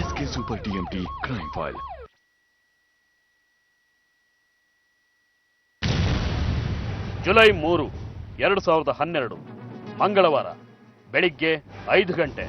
SK Super TMT Crime File. July 3, 2012 ಮಂಗಳವಾರ ಬೆಳಿಗ್ಗೆ 5 ಗಂಟೆ.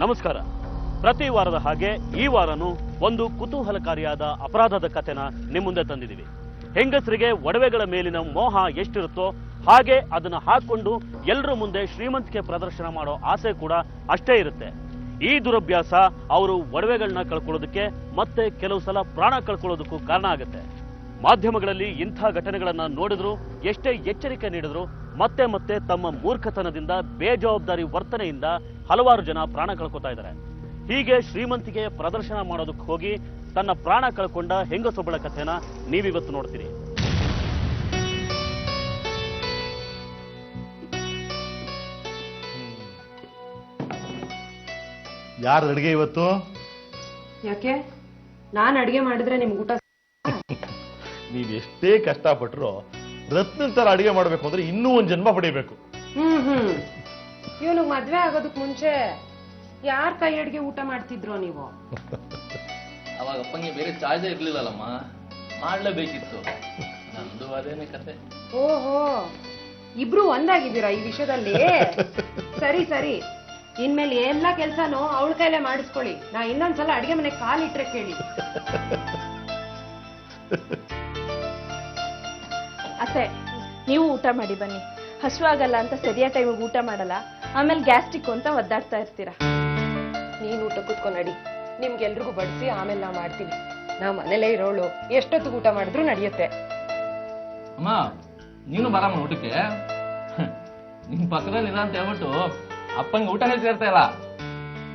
ನಮಸ್ಕಾರ. ಪ್ರತಿ ವಾರದ ಹಾಗೆ ಈ ವಾರನೂ ಒಂದು ಕುತೂಹಲಕಾರಿಯಾದ ಅಪರಾಧದ ಕಥೆನ ನಿಮ್ಮ ಮುಂದೆ ತಂದಿದ್ದೀವಿ. ಹೆಂಗಸರಿಗೆ ಒಡವೆಗಳ ಮೇಲಿನ ಮೋಹ ಎಷ್ಟಿರುತ್ತೋ ಹಾಗೆ ಅದನ್ನ ಹಾಕೊಂಡು ಎಲ್ಲರ ಮುಂದೆ ಶ್ರೀಮಂತಿಕೆ ಪ್ರದರ್ಶನ ಮಾಡೋ ಆಸೆ ಕೂಡ ಅಷ್ಟೇ ಇರುತ್ತೆ. ಈ ದುರಭ್ಯಾಸ ಅವರು ಒಡವೆಗಳನ್ನ ಕಳ್ಕೊಳ್ಳೋದಕ್ಕೆ ಮತ್ತೆ ಕೆಲವು ಸಲ ಪ್ರಾಣ ಕಳ್ಕೊಳ್ಳೋದಕ್ಕೂ ಕಾರಣ ಆಗುತ್ತೆ. ಮಾಧ್ಯಮಗಳಲ್ಲಿ ಇಂಥ ಘಟನೆಗಳನ್ನ ನೋಡಿದ್ರು, ಎಷ್ಟೇ ಎಚ್ಚರಿಕೆ ನೀಡಿದ್ರು ಮತ್ತೆ ಮತ್ತೆ ತಮ್ಮ ಮೂರ್ಖತನದಿಂದ, ಬೇಜವಾಬ್ದಾರಿ ವರ್ತನೆಯಿಂದ ಹಲವಾರು ಜನ ಪ್ರಾಣ ಕಳ್ಕೊತಾ ಇದ್ದಾರೆ. ಹೀಗೆ ಶ್ರೀಮಂತಿಗೆ ಪ್ರದರ್ಶನ ಮಾಡೋದಕ್ಕೆ ಹೋಗಿ ತನ್ನ ಪ್ರಾಣ ಕಳ್ಕೊಂಡ ಹೆಂಗಸೊಬ್ಬಳ ಕಥೆನ ನೀವಿವತ್ತು ನೋಡ್ತೀರಿ. ಯಾರು ಅಡಿಗೆ ಇವತ್ತು? ಯಾಕೆ ನಾನು ಅಡಿಗೆ ಮಾಡಿದ್ರೆ ನಿಮ್ಗೆ ಊಟ? ನೀವ್ ಎಷ್ಟೇ ಕಷ್ಟಪಟ್ರು ರತ್ನ ತರ ಅಡಿಗೆ ಮಾಡ್ಬೇಕು ಅಂದ್ರೆ ಇನ್ನೂ ಒಂದ್ ಜನ್ಮ ಪಡಿಬೇಕು. ಇವನಿಗೆ ಮದ್ವೆ ಆಗೋದಕ್ ಮುಂಚೆ ಯಾರ್ ಕೈ ಅಡಿಗೆ ಊಟ ಮಾಡ್ತಿದ್ರು ನೀವು? ಅವಾಗ ಅಪ್ಪಂಗೆ ಬೇರೆ ಚಾಯ್ಸೇ ಇರ್ಲಿಲ್ಲಲ್ಲಮ್ಮ, ಮಾಡ್ಲೇಬೇಕಿತ್ತು. ನಂದು ಅದೇನೆ ಕತೆ. ಓಹೋ, ಇಬ್ರು ಒಂದಾಗಿದ್ದೀರಾ ಈ ವಿಷಯದಲ್ಲಿ? ಸರಿ ಸರಿ, ಇನ್ಮೇಲೆ ಎಲ್ಲಾ ಕೆಲ್ಸಾನು ಅವಳ ಕೈಲೇ ಮಾಡಿಸ್ಕೊಳ್ಳಿ. ನಾ ಇನ್ನೊಂದ್ಸಲ ಅಡಿಗೆ ಮನೆ ಕಾಲಿಟ್ರೆ ಕೇಳಿ. ಅತ್ತೆ, ನೀವು ಊಟ ಮಾಡಿ ಬನ್ನಿ. ಹಸುವಾಗಲ್ಲ ಅಂತ ಸರಿಯಾದ ಟೈಮಿಗೆ ಊಟ ಮಾಡಲ್ಲ, ಆಮೇಲೆ ಗ್ಯಾಸ್ಟ್ರಿಕ್ ಅಂತ ಒದ್ದಾಡ್ತಾ ಇರ್ತೀರಾ. ನೀನ್ ಊಟ ಕೂತ್ಕೊಂಡ್ ನಡಿ, ನಿಮ್ಗೆಲ್ರಿಗೂ ಬಡಿಸಿ ಆಮೇಲೆ ನಾ ಮಾಡ್ತೀನಿ. ನಾ ಮನೇಲೇ ಇರೋಳು, ಎಷ್ಟೊತ್ತಿಗೆ ಊಟ ಮಾಡಿದ್ರು ನಡೆಯುತ್ತೆ. ಅಮ್ಮ, ನೀನು ಬರಮ್ಮ ಊಟಕ್ಕೆ. ನಿನ್ ಪಕ್ಕದಲ್ಲಿ ಇಲ್ಲ ಅಂತ ಹೇಳ್ಬಿಟ್ಟು ಅಪ್ಪಂಗೆ ಊಟನೇ ಸೇರ್ತಾ ಇಲ್ಲ.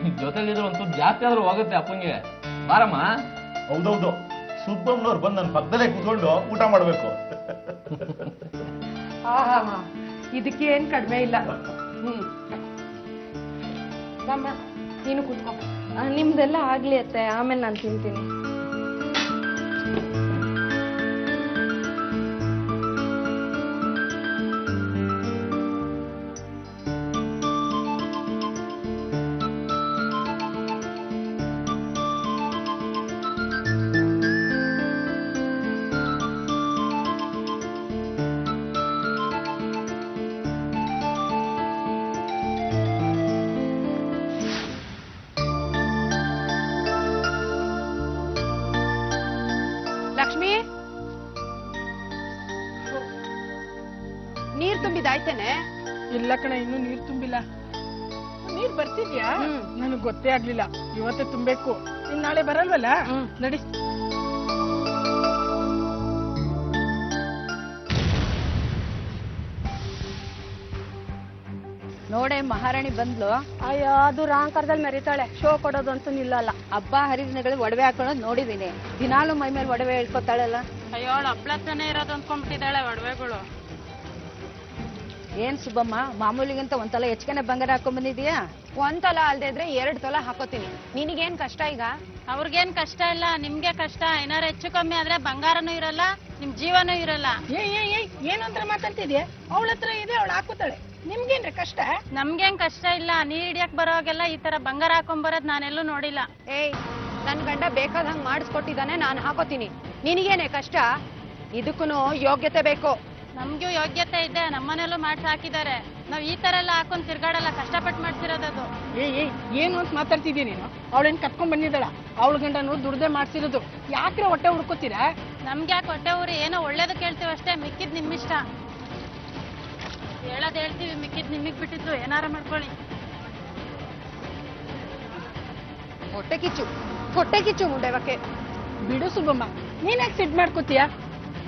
ನಿನ್ ಜೊತೆಲಿದ್ರು ಒಂದು ಜಾಸ್ತಿ ಆದ್ರೂ ಹೋಗುತ್ತೆ ಅಪ್ಪಂಗೆ. ಬಾರಮ್ಮ. ಹೌದೌದು, ಸುಬ್ಬಮ್ಮನವ್ರು ಬಂದು ನನ್ನ ಪಕ್ಕದಲ್ಲೇ ಕೂತ್ಕೊಂಡು ಊಟ ಮಾಡ್ಬೇಕು. ಇದಕ್ಕೆ ಏನ್ ಕಡಿಮೆ ಇಲ್ಲ. ನೀನು ಕೂತ್ಕೋ. ನಿಮ್ದೆಲ್ಲ ಆಗ್ಲಿ ಅತ್ತೆ, ಆಮೇಲೆ ನಾನು ತಿಂತೀನಿ. ಲಕ್ಷ್ಮಿ, ನೀರ್ ತುಂಬಿದಾಯ್ತೇನೆ? ಇಲ್ಲ ಕಣೆ, ಇನ್ನು ನೀರ್ ತುಂಬಿಲ್ಲ. ನೀರ್ ಬರ್ತಿದ್ಯಾ? ನನಗ್ ಗೊತ್ತೇ ಆಗ್ಲಿಲ್ಲ. ಇವತ್ತೇ ತುಂಬೇಕು. ಇನ್ ನಾಳೆ ಬರಲ್ವಲ್ಲ? ನಡಿ. ನೋಡೆ, ಮಹಾರಾಣಿ ಬಂದ್ಲು. ಅಯ್ಯೋ, ಅದು ರಾಂಕರದಲ್ಲಿ ಮೆರಿತಾಳೆ. ಶೋ ಕೊಡೋದು ಅಂತೂ ನಿಲ್ಲಲ್ಲ. ಹಬ್ಬ ಹರಿದಿನಗಳಿಗೆ ಒಡವೆ ಹಾಕೊಳ್ಳೋದು ನೋಡಿದೀನಿ. ದಿನಾಲು ಮೈ ಮೇಲೆ ಒಡವೆ ಹೇಳ್ಕೊತಾಳಲ್ಲ. ಅಯ್ಯೋ, ಅವಳು ಹಪ್ಳತ್ತನೇ ಇರೋದು ಅಂದ್ಕೊಂಡ್ಬಿಟ್ಟಿದ್ದಾಳೆ ಒಡವೆಗಳು. ಏನ್ ಸುಬ್ಬಮ್ಮ, ಮಾಮೂಲಿಗಿಂತ ಒಂದ್ಸಲ ಹೆಚ್ಚಿಗೆ ಬಂಗಾರ ಹಾಕೊಂಡ್ ಬಂದಿದ್ಯಾ? ಒಂದ್ ತೊಲ ಅಲ್ದೇ ಇದ್ರೆ 2 ತೊಲ ಹಾಕೋತೀನಿ. ನಿನಗೇನ್ ಕಷ್ಟ ಈಗ? ಅವ್ರಿಗೇನ್ ಕಷ್ಟ ಇಲ್ಲ, ನಿಮ್ಗೆ ಕಷ್ಟ. ಏನಾರು ಹೆಚ್ಚು ಕಮ್ಮಿ ಆದ್ರೆ ಬಂಗಾರನೂ ಇರಲ್ಲ, ನಿಮ್ ಜೀವನೂ ಇರಲ್ಲ. ಏನಂತ ಮಾತಾಡ್ತಿದ್ಯಾ? ಅವಳ ಹತ್ರ ಇದೆ, ಅವಳು ಹಾಕೋತಾಳೆ. ನಿಮ್ಗೇನ್ರಿ ಕಷ್ಟ? ನಮ್ಗೇನ್ ಕಷ್ಟ ಇಲ್ಲ. ನೀರ್ ಹಿಡಿಯಕ್ ಬರೋವಾಗೆಲ್ಲ ಈ ತರ ಬಂಗಾರ ಹಾಕೊಂಬರೋದ್ ನಾನೆಲ್ಲೂ ನೋಡಿಲ್ಲ. ಏಯ್, ನನ್ ಗಂಡ ಬೇಕಾದಂಗ್ ಮಾಡಿಸ್ಕೊಟ್ಟಿದ್ದಾನೆ, ನಾನು ಹಾಕೋತೀನಿ. ನಿನಗೇನೆ ಕಷ್ಟ? ಇದಕ್ಕೂ ಯೋಗ್ಯತೆ ಬೇಕು. ನಮ್ಗೂ ಯೋಗ್ಯತೆ ಇದೆ, ನಮ್ಮನೆಯಲ್ಲೂ ಮಾಡ್ಸಿ ಹಾಕಿದ್ದಾರೆ. ನಾವ್ ಈ ತರ ಎಲ್ಲ ಹಾಕೊಂಡ್ ತಿರ್ಗಾಡಲ್ಲ, ಕಷ್ಟಪಟ್ಟು ಮಾಡ್ಸಿರೋದದು. ಏನು ಅಂತ ಮಾತಾಡ್ತಿದ್ದೀನಿ ನೀನು? ಅವಳೇನ್ ಕಟ್ಕೊಂಡ್ ಬಂದಿದ್ದಾಳ? ಅವಳ ಗಂಡನು ದುಡ್ದೇ ಮಾಡ್ಸಿರೋದು. ಯಾಕ್ರೆ ಹೊಟ್ಟೆ ಹುಡ್ಕೋತೀರಾ? ನಮ್ಗೆ ಯಾಕೆ ಹೊಟ್ಟೆ ಊರಿ, ಏನೋ ಒಳ್ಳೇದು ಕೇಳ್ತೀವಿ ಅಷ್ಟೇ, ಮಿಕ್ಕಿದ್ ನಿಮ್ಮಿಷ್ಟ. ಹೇಳೋದ್ ಹೇಳ್ತೀವಿ, ಮಿಕ್ಕಿದ್ ನಿಮಗ್ ಬಿಟ್ಟಿದ್ದು, ಏನಾರ ಮಾಡ್ಕೊಳ್ಳಿ. ಹೊಟ್ಟೆ ಕಿಚ್ಚು ಮುಂಡೆವಕ್ಕೆ. ಬಿಡು ಸುಬ್ಬಮ್ಮ, ನೀನ್ಯಾಕೆ ಸಿಟ್ ಮಾಡ್ಕೋತೀಯ?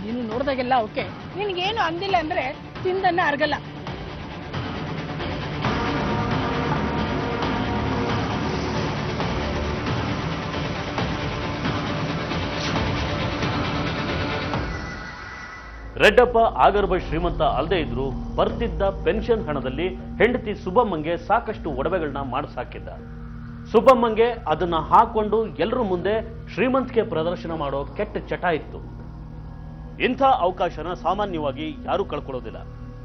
ನೀನು ನೋಡ್ದಾಗೆಲ್ಲ ಓಕೆ, ನಿನ್ಗೇನು ಅಂದಿಲ್ಲ ಅಂದ್ರೆ ತಿಂದನ್ನ ಅರ್ಗಲ್ಲ. ರೆಡ್ಡಪ್ಪ ಆಗರ್ಭ ಶ್ರೀಮಂತ ಅಲ್ಲದೆ ಇದ್ರು ಬರ್ತಿದ್ದ ಪೆನ್ಷನ್ ಹಣದಲ್ಲಿ ಹೆಂಡತಿ ಸುಬ್ಬಮ್ಮಂಗೆ ಸಾಕಷ್ಟು ಒಡವೆಗಳನ್ನ ಮಾಡಿಸಾಕಿದ್ದ. ಸುಬ್ಬಮ್ಮಂಗೆ ಅದನ್ನ ಹಾಕೊಂಡು ಎಲ್ಲರ ಮುಂದೆ ಶ್ರೀಮಂತಿಕೆ ಪ್ರದರ್ಶನ ಮಾಡೋ ಕೆಟ್ಟ ಚಟ ಇತ್ತು. ಇಂಥ ಅವಕಾಶನ ಸಾಮಾನ್ಯವಾಗಿ ಯಾರೂ ಕಳ್ಕೊಳ್ಳೋದಿಲ್ಲ.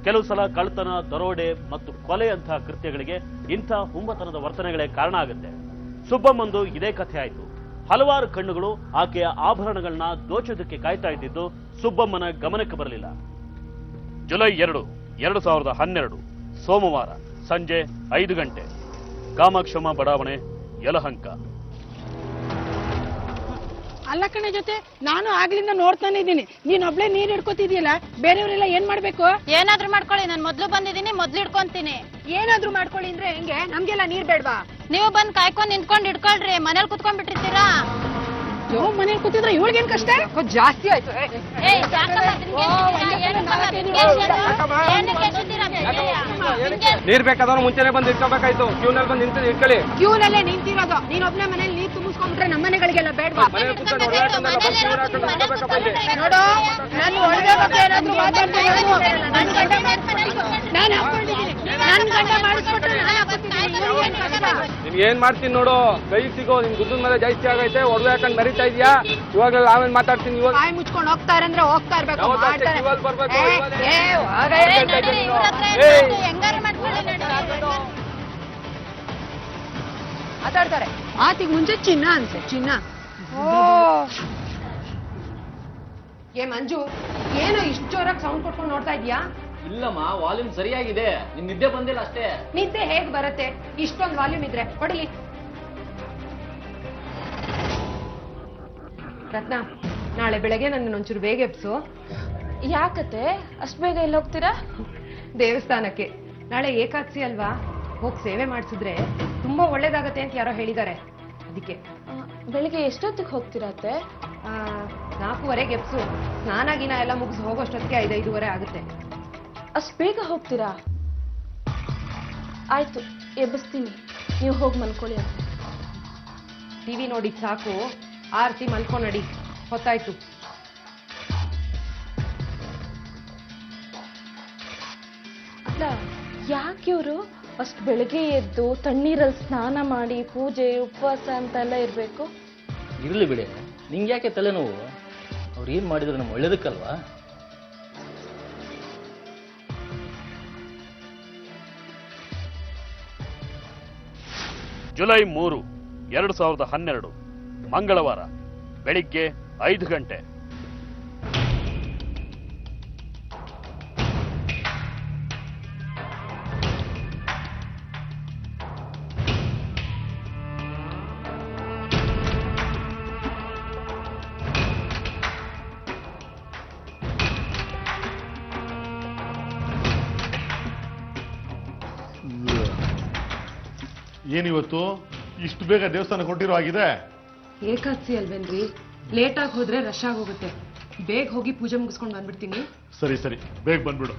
ಕೆಲವು ಸಲ ಕಳ್ತನ, ದರೋಡೆ ಮತ್ತು ಕೊಲೆಯಂಥ ಕೃತ್ಯಗಳಿಗೆ ಇಂಥ ಹುಂಬತನದ ವರ್ತನೆಗಳೇ ಕಾರಣ ಆಗುತ್ತೆ. ಸುಬ್ಬಮ್ಮಂದು ಇದೇ ಕಥೆ ಆಯಿತು. ಹಲವಾರು ಕಣ್ಣುಗಳು ಆಕೆಯ ಆಭರಣಗಳನ್ನ ದೋಚೋದಕ್ಕೆ ಕಾಯ್ತಾ ಇದ್ದಿದ್ದು ಸುಬ್ಬಮ್ಮನ ಗಮನಕ್ಕೆ ಬರಲಿಲ್ಲ. ಜುಲೈ 2, 2012 ಸೋಮವಾರ ಸಂಜೆ 5 ಗಂಟೆ, ಕಾಮಾಕ್ಷಮ್ಮ ಬಡಾವಣೆ, ಯಲಹಂಕ. ಅಲ್ಲ ಕಣೆ ಜೊತೆ, ನಾನು ಆಗ್ಲಿಂದ ನೋಡ್ತಾನೆ ಇದ್ದೀನಿ. ನೀನೊಬ್ಳೆ ನೀರ್ ಹಿಡ್ಕೋತಿದ್ಯಲ್ಲ, ಬೇರೆಯವರೆಲ್ಲ ಏನ್ ಮಾಡ್ಬೇಕು? ಏನಾದ್ರೂ ಮಾಡ್ಕೊಳ್ಳಿ, ನಾನು ಮೊದ್ಲು ಬಂದಿದ್ದೀನಿ, ಮೊದ್ಲು ಹಿಡ್ಕೊಂತೀನಿ. ಏನಾದ್ರೂ ಮಾಡ್ಕೊಳ್ಳಿ ಅಂದ್ರೆ ಹೆಂಗೆ? ನಮ್ಗೆಲ್ಲ ನೀರ್ ಬೇಡ್ವಾ? ನೀವು ಬಂದ್ ಕಾಯ್ಕೊಂಡ್ ನಿಂತ್ಕೊಂಡ್ ಹಿಡ್ಕೊಳ್ರಿ, ಮನೇಲಿ ಕುತ್ಕೊಂಡ್ ಬಿಟ್ಟಿರ್ತೀರಾ? ಮನೇಲಿ ಕೂತಿದ್ರೆ ಇವಳಿಗೇನ್ ಕಷ್ಟ? ಜಾಸ್ತಿ ಆಯ್ತು. ನೀರ್ ಬೇಕಾದವ್ರು ಮುಂಚೆನೆ ಬಂದು ಇಟ್ಕೋಬೇಕಾಯ್ತು. ಕ್ಯೂನಲ್ಲಿ ಬಂದು ನಿಂತು ಇಟ್ಕೊಳ್ಳಿ. ಕ್ಯೂನಲ್ಲೇ ನಿಂತಿರೋದು. ನೀನೊಬ್ನೇ ಮನೇಲಿ ನೀರ್ ತುಂಬಿಸ್ಕೊಂಡ್ಬಿಟ್ರೆ ನಮ್ಮ ಮನೆಗಳಿಗೆಲ್ಲ ಬೇಡ್ವಾ? ನೋಡು, ನಾನು ಒಳಗೆ ಬಗ್ಗೆ ಏನಾದ್ರೂ ಮಾತಾಡ್ತೀನಿ. ನಾನು ಹಾಕೊಂಡಿದ್ದೀನಿ, ನನ್ ಗಂಡ ಮಾಡಿಸ್ಬಿಟ್ರೆ ನಾನು ಹಾಕೊತೀನಿ. ನಿಮ್ಗೆ ಏನ್ ಮಾಡ್ತೀನಿ ನೋಡು, ಕೈ ಸಿಗೋ. ನಿಮ್ ದುಡ್ಡಿನ ಮೇಲೆ ಜಾಸ್ತಿ ಆಗೈತೆ, ಒಡವೆ ಹಾಕೊಂಡ್ ಮರಿತಾ ಇದೀಯಾ. ಇವಾಗ ಆಮೇಲೆ ಮಾತಾಡ್ತೀನಿ. ಇವಾಗ ಬಾಯಿ ಮುಚ್ಕೊಂಡು ಹೋಗ್ತಾರೆ ಅಂದ್ರೆ ಹೋಗ್ತಾ ಇರ್ಬೇಕು. ಮಾತಾಡ್ತಾರೆ. ಆತಿಗೆ ಮುಂಚೆ ಚಿನ್ನ ಅನ್ಸೆ, ಚಿನ್ನ. ಏ ಮಂಜು, ಏನೋ ಇಷ್ಟು ಜೋರಾಗಿ ಸೌಂಡ್ ಕೊಟ್ಕೊಂಡು ನೋಡ್ತಾ ಇದೀಯಾ? ಇಲ್ಲಮ್ಮ, ವಾಲ್ಯೂಮ್ ಸರಿಯಾಗಿದೆ. ನಿಮ್ ನಿದ್ದೆ ಬಂದಿಲ್ಲ ಅಷ್ಟೇ. ನಿದ್ದೆ ಹೇಗ್ ಬರುತ್ತೆ ಇಷ್ಟೊಂದು ವಾಲ್ಯೂಮ್ ಇದ್ರೆ? ಹೊಡಿಲಿ. ರತ್ನ, ನಾಳೆ ಬೆಳಗ್ಗೆ ನನ್ನ ಒಂಚೂರು ಬೇಗ ಎಬ್ಸು. ಯಾಕತ್ತೆ ಅಷ್ಟು ಬೇಗ ಎಲ್ಲಿ ಹೋಗ್ತೀರಾ? ದೇವಸ್ಥಾನಕ್ಕೆ. ನಾಳೆ ಏಕಾದಶಿ ಅಲ್ವಾ, ಹೋಗಿ ಸೇವೆ ಮಾಡಿಸಿದ್ರೆ ತುಂಬಾ ಒಳ್ಳೇದಾಗತ್ತೆ ಅಂತ ಯಾರೋ ಹೇಳಿದ್ದಾರೆ, ಅದಕ್ಕೆ. ಬೆಳಿಗ್ಗೆ ಎಷ್ಟೊತ್ತಿಗೆ ಹೋಗ್ತೀರಾ ಅತ್ತೆ? 4:15ಗೆ ಎಬ್ಸು. ಸ್ನಾನ ಗಿನ ಎಲ್ಲ ಮುಗಿಸಿ ಹೋಗೋಷ್ಟೊತ್ತಿಗೆ 5:05 ಆಗುತ್ತೆ. ಅಷ್ಟು ಬೇಗ ಹೋಗ್ತೀರಾ? ಆಯ್ತು, ಎಬ್ಬಿಸ್ತೀನಿ, ನೀವು ಹೋಗಿ ಮಲ್ಕೊಳ್ಳಿ ಅಂತ. ಟಿವಿ ನೋಡಿ ಸಾಕು, ಆರ್ತಿ ಮಲ್ಕೊಂಡು ನಡಿ, ಹೊತ್ತಾಯ್ತು. ಅಲ್ಲ, ಯಾಕೆ ಇವರು ಅಷ್ಟು ಬೆಳಗ್ಗೆ ಎದ್ದು ತಣ್ಣೀರಲ್ಲಿ ಸ್ನಾನ ಮಾಡಿ ಪೂಜೆ ಉಪವಾಸ ಅಂತೆಲ್ಲ ಇರಬೇಕು? ಇರಲಿ ಬಿಡಿ, ನಿಂಗೆ ಯಾಕೆ ತಲೆನೋವು? ಅವ್ರು ಏನು ಮಾಡಿದ್ರು ನಮ್ಮ ಒಳ್ಳೇದಕ್ಕಲ್ವಾ? ಜುಲೈ 3, 2012 ಮಂಗಳವಾರ ಬೆಳಿಗ್ಗೆ 5 ಗಂಟೆ. ಏನಿವತ್ತು ಇಷ್ಟು ಬೇಗ ದೇವಸ್ಥಾನಕ್ಕೆ ಹೊರಟಿರೋ ಆಗಿದೆ? ಏಕಾದಶಿ ಅಲ್ವೇನ್ರಿ, ಲೇಟ್ ಆಗಿ ಹೋದ್ರೆ ರಶ್ ಆಗೋಗುತ್ತೆ. ಬೇಗ ಹೋಗಿ ಪೂಜೆ ಮುಗಿಸ್ಕೊಂಡು ಬಂದ್ಬಿಡ್ತೀನಿ. ಸರಿ ಸರಿ, ಬೇಗ ಬಂದ್ಬಿಡು.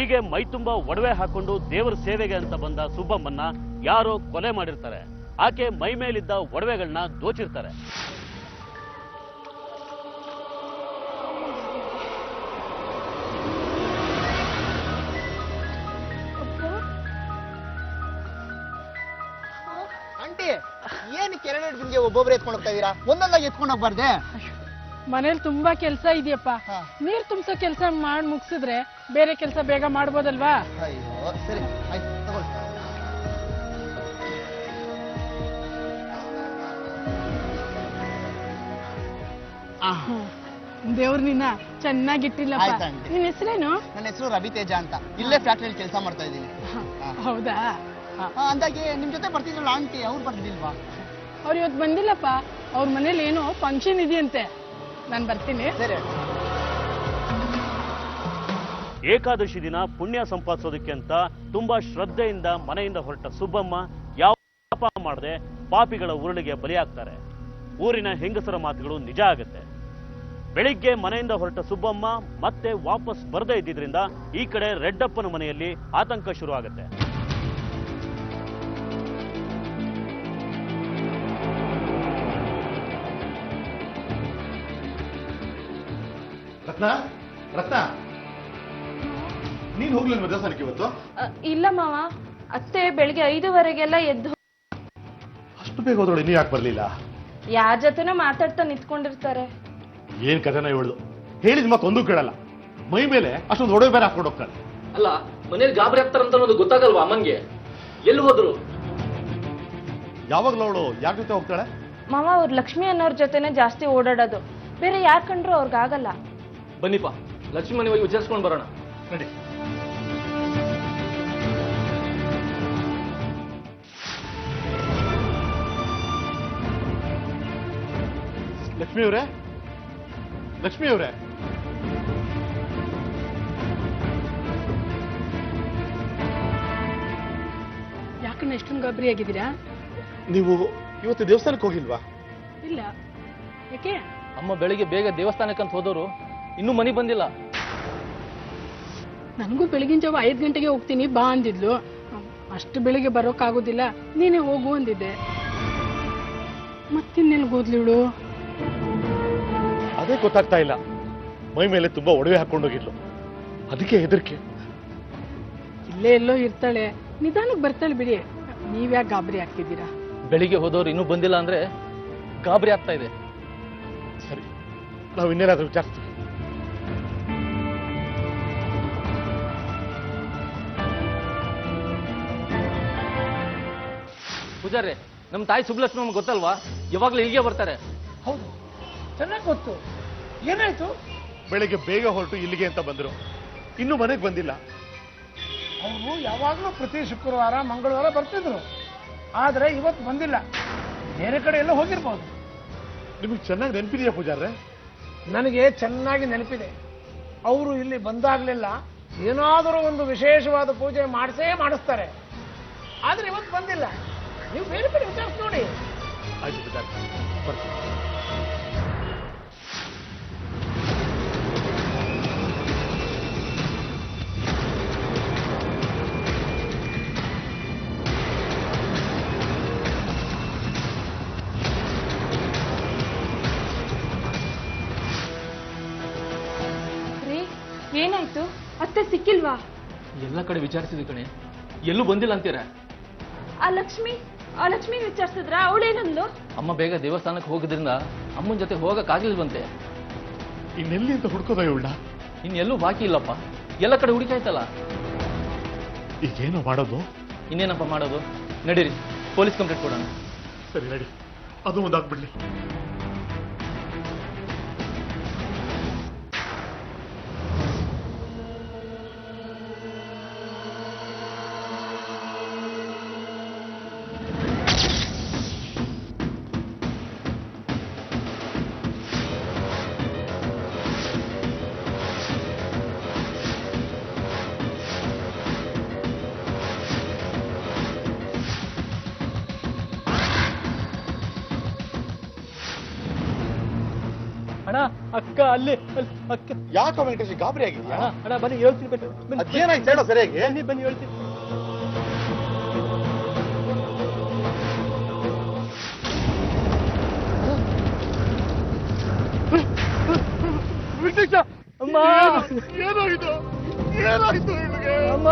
ಹೀಗೆ ಮೈತುಂಬ ಒಡವೆ ಹಾಕೊಂಡು ದೇವರ ಸೇವೆಗೆ ಅಂತ ಬಂದ ಸುಬ್ಬಮ್ಮನ್ನ ಯಾರೋ ಕೊಲೆ ಮಾಡಿರ್ತಾರೆ. ಆಕೆ ಮೈ ಮೇಲಿದ್ದ ಒಡವೆಗಳನ್ನ ದೋಚಿರ್ತಾರೆ. ಆಂಟಿ ಏನಕ್ಕೆ ಎರಡೆರಡು ಬಿಂದಿಗೆ ಒಬ್ಬೊಬ್ರು ಎತ್ಕೊಂಡು ಹೋಗ್ತಾ ಇದೀರಾ? ಒಂದೊಂದಾಗಿ ಎತ್ಕೊಂಡು ಹೋಗ್ಬಾರ್ದೆ? ಮನೇಲಿ ತುಂಬಾ ಕೆಲಸ ಇದೆಯಪ್ಪ. ನೀರ್ ತುಂಬಿಸೋ ಕೆಲಸ ಮಾಡಿ ಮುಗಿಸಿದ್ರೆ ಬೇರೆ ಕೆಲಸ ಬೇಗ ಮಾಡ್ಬೋದಲ್ವಾ? ಅಯ್ಯೋ ಸರಿ ಆಯ್ತು ತಗೊಳ್ಳಿ. ದೇವ್ರ ನಿನ್ನ ಚೆನ್ನಾಗಿಟ್ಟಿಲ್ಲಪ್ಪ. ಆಯ್ತು ಆಂಟಿ. ನಿನ್ ಹೆಸರೇನು? ನನ್ನ ಹೆಸರು ರವಿ ತೇಜ ಅಂತ. ಇಲ್ಲೇ ಫ್ಯಾಕ್ಟ್ರಿಯಲ್ಲಿ ಕೆಲಸ ಮಾಡ್ತಾ ಇದ್ದೀನಿ. ಹೌದಾ? ಅಂದಾಗೆ ನಿಮ್ ಜೊತೆ ಬರ್ತಿದ್ರಲ್ಲ ಆಂಟಿ, ಅವ್ರು ಬರ್ತಿಲ್ವಾ? ಅವ್ರು ಇವತ್ತು ಬಂದಿಲ್ಲಪ್ಪ. ಅವ್ರ ಮನೇಲಿ ಏನೋ ಫಂಕ್ಷನ್ ಇದೆಯಂತೆ. ನಾನು ಬರ್ತೀನಿ. ಸರಿ. ಏಕಾದಶಿ ದಿನ ಪುಣ್ಯ ಸಂಪಾದಿಸೋದಕ್ಕೆ ಅಂತ ತುಂಬಾ ಶ್ರದ್ಧೆಯಿಂದ ಮನೆಯಿಂದ ಹೊರಟ ಸುಬ್ಬಮ್ಮ ಯಾವ ಪಾಪ ಮಾಡದೆ ಪಾಪಿಗಳ ಉರುಳಿಗೆ ಬಲಿಯಾಗ್ತಾರೆ. ಊರಿನ ಹೆಂಗಸರ ಮಾತುಗಳು ನಿಜ ಆಗುತ್ತೆ. ಬೆಳಿಗ್ಗೆ ಮನೆಯಿಂದ ಹೊರಟ ಸುಬ್ಬಮ್ಮ ಮತ್ತೆ ವಾಪಸ್ ಬರದೇ ಇದ್ದಿದ್ರಿಂದ ಈ ಕಡೆ ರೆಡ್ಡಪ್ಪನ ಮನೆಯಲ್ಲಿ ಆತಂಕ ಶುರು ಆಗುತ್ತೆ. ರತ್ನ, ರತ್ನ, ನೀನ್ ಹೋಗ್ಲಿಲ್ವ ದೇವಸ್ಥಾನಕ್ಕೆ ಇವತ್ತು? ಇಲ್ಲ ಮಾವ, ಅತ್ತೆ ಬೆಳಿಗ್ಗೆ 5:15ಗೆಲ್ಲ ಎದ್ದು ಅಷ್ಟು ಬೇಗ ಹೋದೋಳು, ನೀ ಯಾಕೆ ಬರ್ಲಿಲ್ಲ? ಯಾರ ಜೊತೆನೋ ಮಾತಾಡ್ತಾ ನಿಂತ್ಕೊಂಡಿರ್ತಾರೆ. ಏನ್ ಕಥೆನ ಇವಳು? ಹೇಳಿದ್ ಮತ್ತೊಂದು ಕೇಳಲ್ಲ. ಮೈ ಮೇಲೆ ಅಷ್ಟೊಂದು ಒಡವೆ ಬೇರೆ ಹಾಕೊಂಡು ಹೋಗ್ತಾಳೆ. ಅಲ್ಲ, ಮನೇಲಿ ಗಾಬರಿ ಆಗ್ತಾರಂತ ಅನ್ನೋದು ಗೊತ್ತಾಗಲ್ವಾ ಅಮ್ಮನ್ಗೆ? ಎಲ್ಲಿ ಹೋದ್ರು? ಯಾವಾಗ್ಲೂ ಅವಳು ಯಾರ ಜೊತೆ ಹೋಗ್ತಾಳೆ? ಮಾವ ಅವ್ರು ಲಕ್ಷ್ಮಿ ಅನ್ನೋರ್ ಜೊತೆನೆ ಜಾಸ್ತಿ ಓಡಾಡೋದು. ಬೇರೆ ಯಾರ್ ಕಂಡ್ರು ಅವ್ರಿಗಾಗಲ್ಲ. ಬನ್ನಿಪ್ಪ, ಲಕ್ಷ್ಮಿ ಮನೆ ಹೋಗಿ ವಿಚಾರಿಸ್ಕೊಂಡು ಬರೋಣ. ನಡಿ. ಲಕ್ಷ್ಮಿ ಅವರೇ, ಲಕ್ಷ್ಮಿ ಅವರೇ, ಯಾಕಣ್ಣ ಎಷ್ಟೊಂದು ಗಾಬರಿ ಆಗಿದ್ದೀರಾ? ನೀವು ಇವತ್ತು ದೇವಸ್ಥಾನಕ್ಕೆ ಹೋಗಿಲ್ವಾ? ಇಲ್ಲ. ಯಾಕೆ? ಅಮ್ಮ ಬೆಳಿಗ್ಗೆ ಬೇಗ ದೇವಸ್ಥಾನಕ್ಕಂತ ಹೋದವರು ಇನ್ನೂ ಮನೆಗೆ ಬಂದಿಲ್ಲ. ನನಗೂ ಬೆಳಗಿನ ಜಾವ 5 ಗಂಟೆಗೆ ಹೋಗ್ತೀನಿ ಬಾ ಅಂದಿದ್ಲು. ಅಷ್ಟು ಬೆಳಿಗ್ಗೆ ಬರೋಕ್ಕಾಗೋದಿಲ್ಲ, ನೀನೇ ಹೋಗು ಅಂದಿದ್ದೆ. ಮತ್ತಿನ್ನೆಲ್ಲಿ ಹೋದ್ಲಿಳು? ಅದೇ ಗೊತ್ತಾಗ್ತಾ ಇಲ್ಲ. ಮೈ ಮೇಲೆ ತುಂಬಾ ಒಡವೆ ಹಾಕೊಂಡೋಗಿದ್ಲು, ಅದಕ್ಕೆ ಹೆದರಿಕೆ. ಇಲ್ಲೇ ಎಲ್ಲೋ ಇರ್ತಾಳೆ, ನಿಧಾನಕ್ಕೆ ಬರ್ತಾಳೆ ಬಿಡಿ. ನೀವ್ಯಾಕೆ ಗಾಬರಿ ಆಗ್ತಿದ್ದೀರಾ? ಬೆಳಿಗ್ಗೆ ಹೋದವ್ರು ಇನ್ನೂ ಬಂದಿಲ್ಲ ಅಂದ್ರೆ ಗಾಬರಿ ಆಗ್ತಾ ಇದೆ. ಸರಿ, ನಾವು ಇನ್ನೇನಾದ್ರೂ ವಿಚಾರಿಸ್ತೀವಿ. ಪೂಜಾರಿ, ನಮ್ಮ ತಾಯಿ ಸುಬ್ಲಕ್ಷ್ಮಿ ನಮ್ಗೆ ಗೊತ್ತಲ್ವಾ? ಯಾವಾಗ್ಲೂ ಇಲ್ಲಿಗೆ ಬರ್ತಾರೆ. ಹೌದು, ಚೆನ್ನಾಗಿ ಗೊತ್ತು. ಏನಾಯ್ತು? ಬೆಳಿಗ್ಗೆ ಬೇಗ ಹೊರಟು ಇಲ್ಲಿಗೆ ಅಂತ ಬಂದ್ರು, ಇನ್ನೂ ಮನೆಗೆ ಬಂದಿಲ್ಲ. ಅವರು ಯಾವಾಗಲೂ ಪ್ರತಿ ಶುಕ್ರವಾರ ಮಂಗಳವಾರ ಬರ್ತಿದ್ರು, ಆದ್ರೆ ಇವತ್ತು ಬಂದಿಲ್ಲ. ಬೇರೆ ಕಡೆ ಎಲ್ಲ ಹೋಗಿರ್ಬೋದು. ನಿಮಗೆ ಚೆನ್ನಾಗಿ ನೆನಪಿದೆಯಾ ಪೂಜಾರ್ರೆ? ನನಗೆ ಚೆನ್ನಾಗಿ ನೆನಪಿದೆ. ಅವರು ಇಲ್ಲಿ ಬಂದಾಗ್ಲೆಲ್ಲ ಏನಾದರೂ ಒಂದು ವಿಶೇಷವಾದ ಪೂಜೆ ಮಾಡಿಸ್ತಾರೆ. ಆದ್ರೆ ಇವತ್ತು ಬಂದಿಲ್ಲ. ನೀವು ಬೇರೆ ಬೇರೆ ವಿಚಾರಿಸಿ ನೋಡಿ. ಆಯ್ತು ಪೂಜಾರ್ರೆ, ಬರ್ತೀನಿ. ಏನಾಯ್ತು? ಅತ್ತೆ ಸಿಕ್ಕಿಲ್ವಾ? ಎಲ್ಲ ಕಡೆ ವಿಚಾರಿಸಿದ್ವಿ ಕಣೆ, ಎಲ್ಲೂ ಬಂದಿಲ್ಲ ಅಂತೀರ. ಆ ಲಕ್ಷ್ಮಿ ವಿಚಾರಿಸಿದ್ರ? ಅವಳೇನಂದ್ಲು? ಅಮ್ಮ ಬೇಗ ದೇವಸ್ಥಾನಕ್ಕೆ ಹೋಗಿದ್ರಿಂದ ಅಮ್ಮನ ಜೊತೆ ಹೋಗಕ್ಕಾಗ್ಲಿಲ್ವಂತೆ. ಇನ್ನೆಲ್ಲಿ ಅಂತ ಹುಡ್ಕೋದ ಇವಳ? ಇನ್ನೆಲ್ಲೂ ಬಾಕಿ ಇಲ್ಲಪ್ಪ, ಎಲ್ಲ ಕಡೆ ಹುಡುಕಾಯ್ತಲ್ಲ. ಈಗೇನೋ ಮಾಡೋದು? ಇನ್ನೇನಪ್ಪ ಮಾಡೋದು? ನಡೀರಿ, ಪೊಲೀಸ್ ಕಂಪ್ಲೇಂಟ್ ಕೊಡೋಣ. ಸರಿ ನಡಿ, ಅದು ಒಂದಾಗ್ಬಿಡ್ಲಿ. ಅಣ್ಣ ಅಕ್ಕ ಅಲ್ಲಿ ಅಕ್ಕ. ಯಾಕೆ ವೆಂಕಟೇಶ್ ಗಾಬರಿ ಆಗಿದ್ಯಾ? ಅಣ್ಣ ಬನ್ನಿ ಹೇಳ್ತೀನಿ ಬನ್ನಿ. ಅದೇನಾಯ್ತು ಹೇಳೋ ಸರಿಯಾಗಿ. ಬನ್ನಿ ಹೇಳ್ತೀನಿ. ಅಮ್ಮ ಏನಾಯ್ತು ಏನಾಯ್ತು ಇವಳಿಗೆ? ಅಮ್ಮ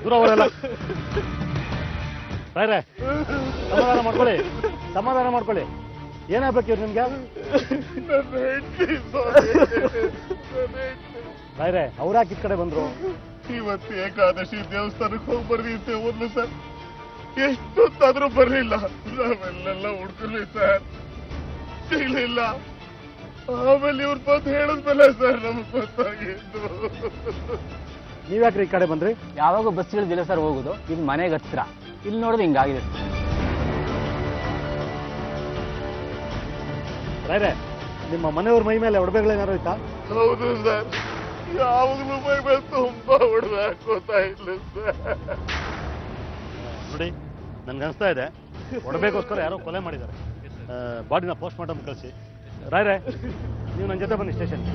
ದೂರ ಅವರೆಲ್ಲ ರಾಯ್ರೆ ಸಮಾಧಾನ ಮಾಡ್ಕೊಳ್ಳಿ ಏನಾಗ್ಬೇಕಿವ್ರು ನಿಮ್ಗೆ? ರಾಯ್ರೆ ಅವ್ರಾಕ್ ಈ ಕಡೆ ಬಂದ್ರು? ಇವತ್ತು ಏಕಾದಶಿ ದೇವಸ್ಥಾನಕ್ಕೆ ಹೋಗಿ ಬರ್ದಿದ್ದೆ ಒಂದು ಸರ್, ಎಷ್ಟೊತ್ತಾದ್ರೂ ಬರ್ಲಿಲ್ಲ. ನಾವೆಲ್ಲೆಲ್ಲ ಹುಡ್ಕೊಂಡ್ವಿ ಸರ್, ಸಿಗ್ಲಿಲ್ಲ. ಆಮೇಲೆ ಇವ್ರು ಬಂದು ಹೇಳಿದ್ಮೇಲೆ ಸರ್ ನಮ್ಗೆ ಗೊತ್ತಾಗಿದ್ದು. ನೀವ್ಯಾಕ್ರಿ ಈ ಕಡೆ ಬಂದ್ರಿ? ಯಾವಾಗ ಬಸ್ಗಳಿದಿಲ್ಲ ಸರ್ ಹೋಗುದು, ಇದು ಮನೆಗೆ ಹತ್ರ. ಇಲ್ಲಿ ನೋಡಿದ್ರೆ ಹಿಂಗಾಗಿದೆ. ರಾಯ್ರೆ ನಿಮ್ಮ ಮನೆಯವ್ರ ಮೈ ಮೇಲೆ ಒಡವೆಗಳೇನಾರು ಇತ್ತಾ? ಹೌದು ಸರ್, ಯಾವಾಗಲೂ ಮೈ ಮೇಲೆ ತುಂಬಾ ಹೊಡೆದು ಹಾಕೋತಾ ಇಲ್ಲ ಸರ್. ನೋಡಿ ನನ್ಗೆ ಅನಿಸ್ತಾ ಇದೆ ಒಡವೆಗೋಸ್ಕರ ಯಾರೋ ಕೊಲೆ ಮಾಡಿದ್ದಾರೆ. ಬಾಡಿನ ಪೋಸ್ಟ್ ಮಾರ್ಟಮ್ ಕಳಿಸಿ. ರಾಯ್ರೆ ನೀವು ನನ್ನ ಜೊತೆ ಬನ್ನಿ ಸ್ಟೇಷನ್.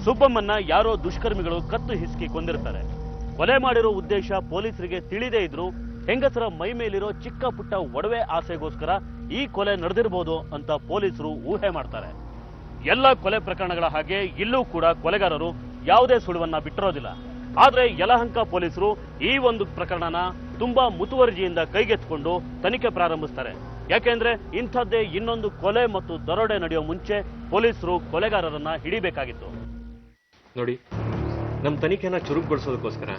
ಸುಬ್ಬಮ್ಮನ್ನ ಯಾರೋ ದುಷ್ಕರ್ಮಿಗಳು ಕತ್ತು ಹಿಸುಕಿ ಕೊಂದಿರ್ತಾರೆ. ಕೊಲೆ ಮಾಡಿರೋ ಉದ್ದೇಶ ಪೊಲೀಸರಿಗೆ ತಿಳಿದೇ ಇದ್ರು ಹೆಂಗಸರ ಮೈ ಮೇಲಿರೋ ಚಿಕ್ಕ ಪುಟ್ಟ ಒಡವೆ ಆಸೆಗೋಸ್ಕರ ಈ ಕೊಲೆ ನಡೆದಿರಬಹುದು ಅಂತ ಪೊಲೀಸರು ಊಹೆ ಮಾಡ್ತಾರೆ. ಎಲ್ಲ ಕೊಲೆ ಪ್ರಕರಣಗಳ ಹಾಗೆ ಇಲ್ಲೂ ಕೂಡ ಕೊಲೆಗಾರರು ಯಾವುದೇ ಸುಳಿವನ್ನ ಬಿಟ್ಟಿರೋದಿಲ್ಲ. ಆದ್ರೆ ಯಲಹಂಕ ಪೊಲೀಸರು ಈ ಒಂದು ಪ್ರಕರಣನ ತುಂಬಾ ಮುತುವರ್ಜಿಯಿಂದ ಕೈಗೆತ್ತಿಕೊಂಡು ತನಿಖೆ ಪ್ರಾರಂಭಿಸ್ತಾರೆ. ಯಾಕೆಂದ್ರೆ ಇಂಥದ್ದೇ ಇನ್ನೊಂದು ಕೊಲೆ ಮತ್ತು ದರೋಡೆ ನಡೆಯೋ ಮುಂಚೆ ಪೊಲೀಸರು ಕೊಲೆಗಾರರನ್ನ ಹಿಡಿಬೇಕಾಗಿತ್ತು. ನೋಡಿ, ನಮ್ಮ ತನಿಖೆನ ಚುರುಕುಗೊಳಿಸೋದಕ್ಕೋಸ್ಕರ,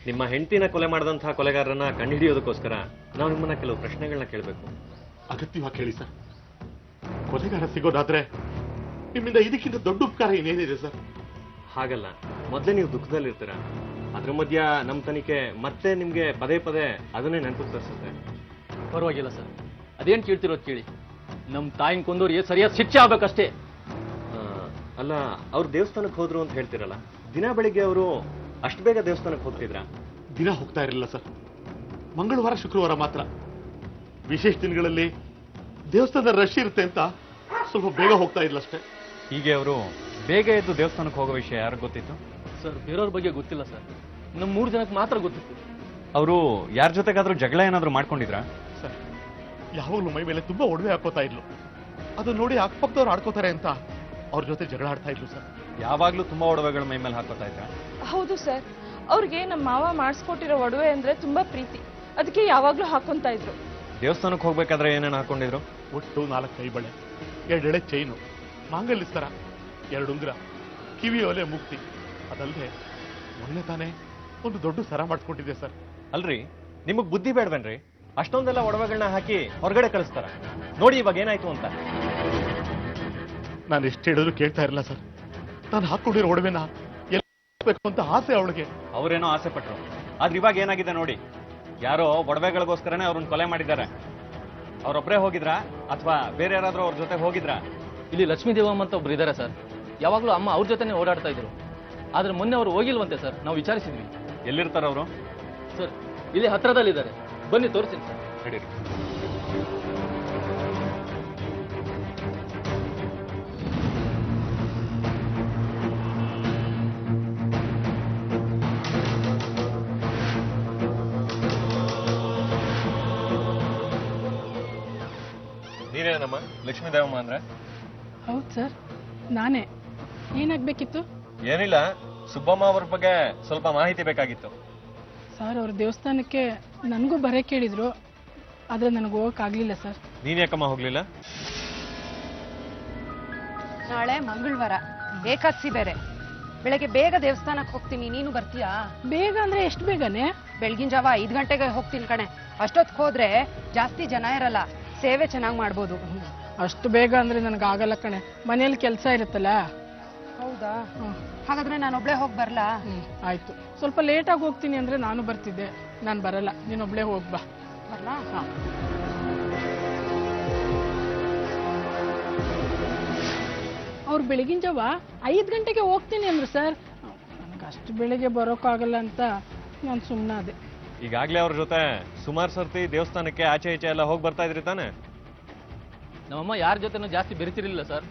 ನಿಮ್ಮ ಹೆಂಡತಿನ ಕೊಲೆ ಮಾಡಿದಂತಹ ಕೊಲೆಗಾರರನ್ನ ಕಂಡುಹಿಡಿಯೋದಕ್ಕೋಸ್ಕರ ನಾವು ನಿಮ್ಮನ್ನ ಕೆಲವು ಪ್ರಶ್ನೆಗಳನ್ನ ಕೇಳಬೇಕು. ಅಗತ್ಯವಾಗಿ ಕೇಳಿ ಸರ್. ಕೊಲೆಗಾರ ಸಿಗೋದಾದ್ರೆ ನಿಮ್ಮಿಂದ ಇದಕ್ಕಿಂತ ದೊಡ್ಡ ಉಪಕಾರ ಏನೇನಿದೆ ಸರ್? ಹಾಗಲ್ಲ, ಮೊದಲೇ ನೀವು ದುಃಖದಲ್ಲಿರ್ತೀರ. ಅದ್ರ ಮಧ್ಯ ನಮ್ಮ ತನಿಖೆ ಮತ್ತೆ ನಿಮ್ಗೆ ಪದೇ ಪದೇ ಅದನ್ನೇ ನೆನಪು ತರಿಸುತ್ತೆ. ಪರವಾಗಿಲ್ಲ ಸರ್, ಅದೇನ್ ಕೇಳ್ತಿರೋದು ಕೇಳಿ. ನಮ್ಮ ತಾಯಿನ ಕೊಂದವ್ರಿಗೆ ಸರಿಯಾದ ಶಿಕ್ಷೆ ಆಗ್ಬೇಕಷ್ಟೇ. ಅಲ್ಲ, ಅವ್ರು ದೇವಸ್ಥಾನಕ್ಕೆ ಹೋದ್ರು ಅಂತ ಹೇಳ್ತಿರಲ್ಲ, ದಿನ ಬೆಳಿಗ್ಗೆ ಅವರು ಅಷ್ಟು ಬೇಗ ದೇವಸ್ಥಾನಕ್ಕೆ ಹೋಗ್ತಿದ್ರ? ದಿನ ಹೋಗ್ತಾ ಇರಲಿಲ್ಲ ಸರ್, ಮಂಗಳವಾರ ಶುಕ್ರವಾರ ಮಾತ್ರ. ವಿಶೇಷ ದಿನಗಳಲ್ಲಿ ದೇವಸ್ಥಾನದ ರಶ್ ಇರುತ್ತೆ ಅಂತ ಸ್ವಲ್ಪ ಬೇಗ ಹೋಗ್ತಾ ಇಲ್ಲ ಅಷ್ಟೇ. ಹೀಗೆ ಅವರು ಬೇಗ ಎದ್ದು ದೇವಸ್ಥಾನಕ್ಕೆ ಹೋಗೋ ವಿಷಯ ಯಾರಿಗೆ ಗೊತ್ತಿತ್ತು? ಸರ್, ಬೇರೆಯವ್ರ ಬಗ್ಗೆ ಗೊತ್ತಿಲ್ಲ ಸರ್, ನಮ್ಮ 3 ಜನಕ್ಕೆ ಮಾತ್ರ ಗೊತ್ತಿತ್ತು. ಅವರು ಯಾರ ಜೊತೆಗಾದ್ರೂ ಜಗಳ ಏನಾದ್ರು ಮಾಡ್ಕೊಂಡಿದ್ರಾ? ಸರ್, ಯಾವಾಗಲೂ ಮೈ ಮೇಲೆ ತುಂಬಾ ಒಡವೆ ಹಾಕೋತಾ ಇದ್ಲು. ಅದು ನೋಡಿ ಅಕ್ಕಪಕ್ಕದವ್ರು ಆಡ್ಕೋತಾರೆ ಅಂತ ಅವ್ರ ಜೊತೆ ಜಗಳ ಆಡ್ತಾ ಇದ್ಲು ಸರ್. ಯಾವಾಗ್ಲೂ ತುಂಬಾ ಒಡವೆಗಳ ಮೈ ಮೇಲೆ ಹಾಕೋತಾ ಇದ್ರ? ಹೌದು ಸರ್, ಅವ್ರಿಗೆ ನಮ್ಮ ಮಾವ ಮಾಡಿಸ್ಕೊಟ್ಟಿರೋ ಒಡವೆ ಅಂದ್ರೆ ತುಂಬಾ ಪ್ರೀತಿ, ಅದಕ್ಕೆ ಯಾವಾಗ್ಲೂ ಹಾಕೊಂತ ಇದ್ರು. ದೇವಸ್ಥಾನಕ್ಕೆ ಹೋಗ್ಬೇಕಾದ್ರೆ ಏನೇನು ಹಾಕೊಂಡಿದ್ರು? ಒಟ್ಟು 4 ಕೈ ಬಳೆ, 2 ಎಳೆ ಚೈನು, ಮಾಂಗಲ್ಯ ಸರ, 2 ಉಂಗುರ, ಕಿವಿ ಒಲೆ ಮುಕ್ತಿ. ಅದಲ್ಲದೆ ಮೊನ್ನೆ ತಾನೇ ಒಂದು ದೊಡ್ಡ ಸರ ಮಾಡಿಸ್ಕೊಂಡಿದ್ದೆ ಸರ್. ಅಲ್ರಿ, ನಿಮಗ್ ಬುದ್ಧಿ ಬೇಡವೇನ್ರಿ? ಅಷ್ಟೊಂದೆಲ್ಲ ಒಡವೆಗಳನ್ನ ಹಾಕಿ ಹೊರಗಡೆ ಕಳಿಸ್ತಾರ. ನೋಡಿ ಇವಾಗ ಏನಾಯ್ತು ಅಂತ. ನಾನು ಎಷ್ಟು ಹೇಳಿದ್ರು ಕೇಳ್ತಾ ಇರಲಿಲ್ಲ ಸರ್. ನಾನು ಹಾಕೊಂಡಿರೋ ಒಡವೆನ ಎಲ್ಲ ಹಾಕ್ಬೇಕು ಅಂತ ಆಸೆ ಅವಳಿಗೆ. ಅವ್ರೇನೋ ಆಸೆ ಪಟ್ರು, ಆದ್ರೆ ಇವಾಗ ಏನಾಗಿದೆ ನೋಡಿ, ಯಾರೋ ಒಡವೆಗಳಿಗೋಸ್ಕರನೇ ಅವ್ರನ್ನ ಕೊಲೆ ಮಾಡಿದ್ದಾರೆ. ಅವ್ರೊಬ್ಬರೇ ಹೋಗಿದ್ರಾ ಅಥವಾ ಬೇರೆ ಯಾರಾದ್ರೂ ಅವ್ರ ಜೊತೆ ಹೋಗಿದ್ರಾ? ಇಲ್ಲಿ ಲಕ್ಷ್ಮೀ ದೇವಮ್ಮ ಅಂತ ಒಬ್ರು ಇದ್ದಾರೆ ಸರ್. ಯಾವಾಗಲೂ ಅಮ್ಮ ಅವ್ರ ಜೊತೆನೇ ಓಡಾಡ್ತಾ ಇದ್ರು. ಆದ್ರೆ ಮೊನ್ನೆ ಅವರು ಹೋಗಿಲ್ವಂತೆ ಸರ್, ನಾವು ವಿಚಾರಿಸಿದ್ವಿ. ಎಲ್ಲಿರ್ತಾರ ಅವರು? ಸರ್, ಇಲ್ಲಿ ಹತ್ರದಲ್ಲಿದ್ದಾರೆ, ಬನ್ನಿ ತೋರಿಸ್ತೀನಿ ಸರ್. ನಡೀರಿ. ನೀನೇನಮ್ಮ ಲಕ್ಷ್ಮೀ ದೇವಮ್ಮ ಅಂದ್ರೆ? ಹೌದು ಸರ್, ನಾನೇ. ಏನಾಗ್ಬೇಕಿತ್ತು? ಏನಿಲ್ಲ, ಸುಬ್ಬಮ್ಮ ಅವ್ರ ಬಗ್ಗೆ ಸ್ವಲ್ಪ ಮಾಹಿತಿ ಬೇಕಾಗಿತ್ತು. ಸರ್, ಅವ್ರ ದೇವಸ್ಥಾನಕ್ಕೆ ನನಗೂ ಬರಕ್ಕೆ ಕೇಳಿದ್ರು, ಆದ್ರೆ ನನಗೆ ಹೋಗಕ್ಕಾಗ್ಲಿಲ್ಲ ಸರ್. ನೀನ್ ಯಾಕಮ್ಮ ಹೋಗ್ಲಿಲ್ಲ? ನಾಳೆ ಮಂಗಳವಾರ, ಏಕಾದಶಿ ಬೇರೆ. ಬೆಳಗ್ಗೆ ಬೇಗ ದೇವಸ್ಥಾನಕ್ಕೆ ಹೋಗ್ತೀನಿ, ನೀನು ಬರ್ತೀಯಾ? ಬೇಗ ಅಂದ್ರೆ ಎಷ್ಟು ಬೇಗನೆ? ಬೆಳಗಿನ ಜಾವ 5 ಗಂಟೆಗೆ ಹೋಗ್ತೀನಿ ಕಣೆ. ಅಷ್ಟೊತ್ತಿಗೆ ಹೋದ್ರೆ ಜಾಸ್ತಿ ಜನ ಇರಲ್ಲ, ಸೇವೆ ಚೆನ್ನಾಗಿ ಮಾಡ್ಬೋದು. ಅಷ್ಟು ಬೇಗ ಅಂದ್ರೆ ನನಗಾಗಲ್ಲ ಕಣೆ, ಮನೇಲಿ ಕೆಲಸ ಇರುತ್ತಲ್ಲ. ಹೌದಾ? ಹಾಗಾದ್ರೆ ನಾನು ಒಬ್ಳೆ ಹೋಗಿ ಬರ್ಲಾ? ಆಯ್ತು, ಸ್ವಲ್ಪ ಲೇಟಾಗಿ ಹೋಗ್ತೀನಿ ಅಂದ್ರೆ ನಾನು ಬರ್ತಿದ್ದೆ. ನಾನು ಬರಲ್ಲ, ನೀನೊಬ್ಳೆ ಹೋಗ್ಬಾ. ಬರ್ಲಾ? ಅವ್ರು ಬೆಳಗಿನ ಜಾವ 5 ಗಂಟೆಗೆ ಹೋಗ್ತೀನಿ ಅಂದ್ರು ಸರ್. ನನಗೆ ಅಷ್ಟು ಬೆಳಿಗ್ಗೆ ಬರೋಕ್ಕಾಗಲ್ಲ ಅಂತ ನಾನು ಸುಮ್ಮನಾದೆ. ಈಗಾಗಲೇ ಅವ್ರ ಜೊತೆ ಸುಮಾರು ಸರ್ತಿ ದೇವಸ್ಥಾನಕ್ಕೆ ಆಚೆ ಈಚೆ ಎಲ್ಲ ಹೋಗಿ ಬರ್ತಾ ಇದ್ರಿ ತಾನೆ? ನಮ್ಮಮ್ಮ ಯಾರ ಜೊತೆನೂ ಜಾಸ್ತಿ ಬೆರಿತಿರ್ಲಿಲ್ಲ ಸರ್,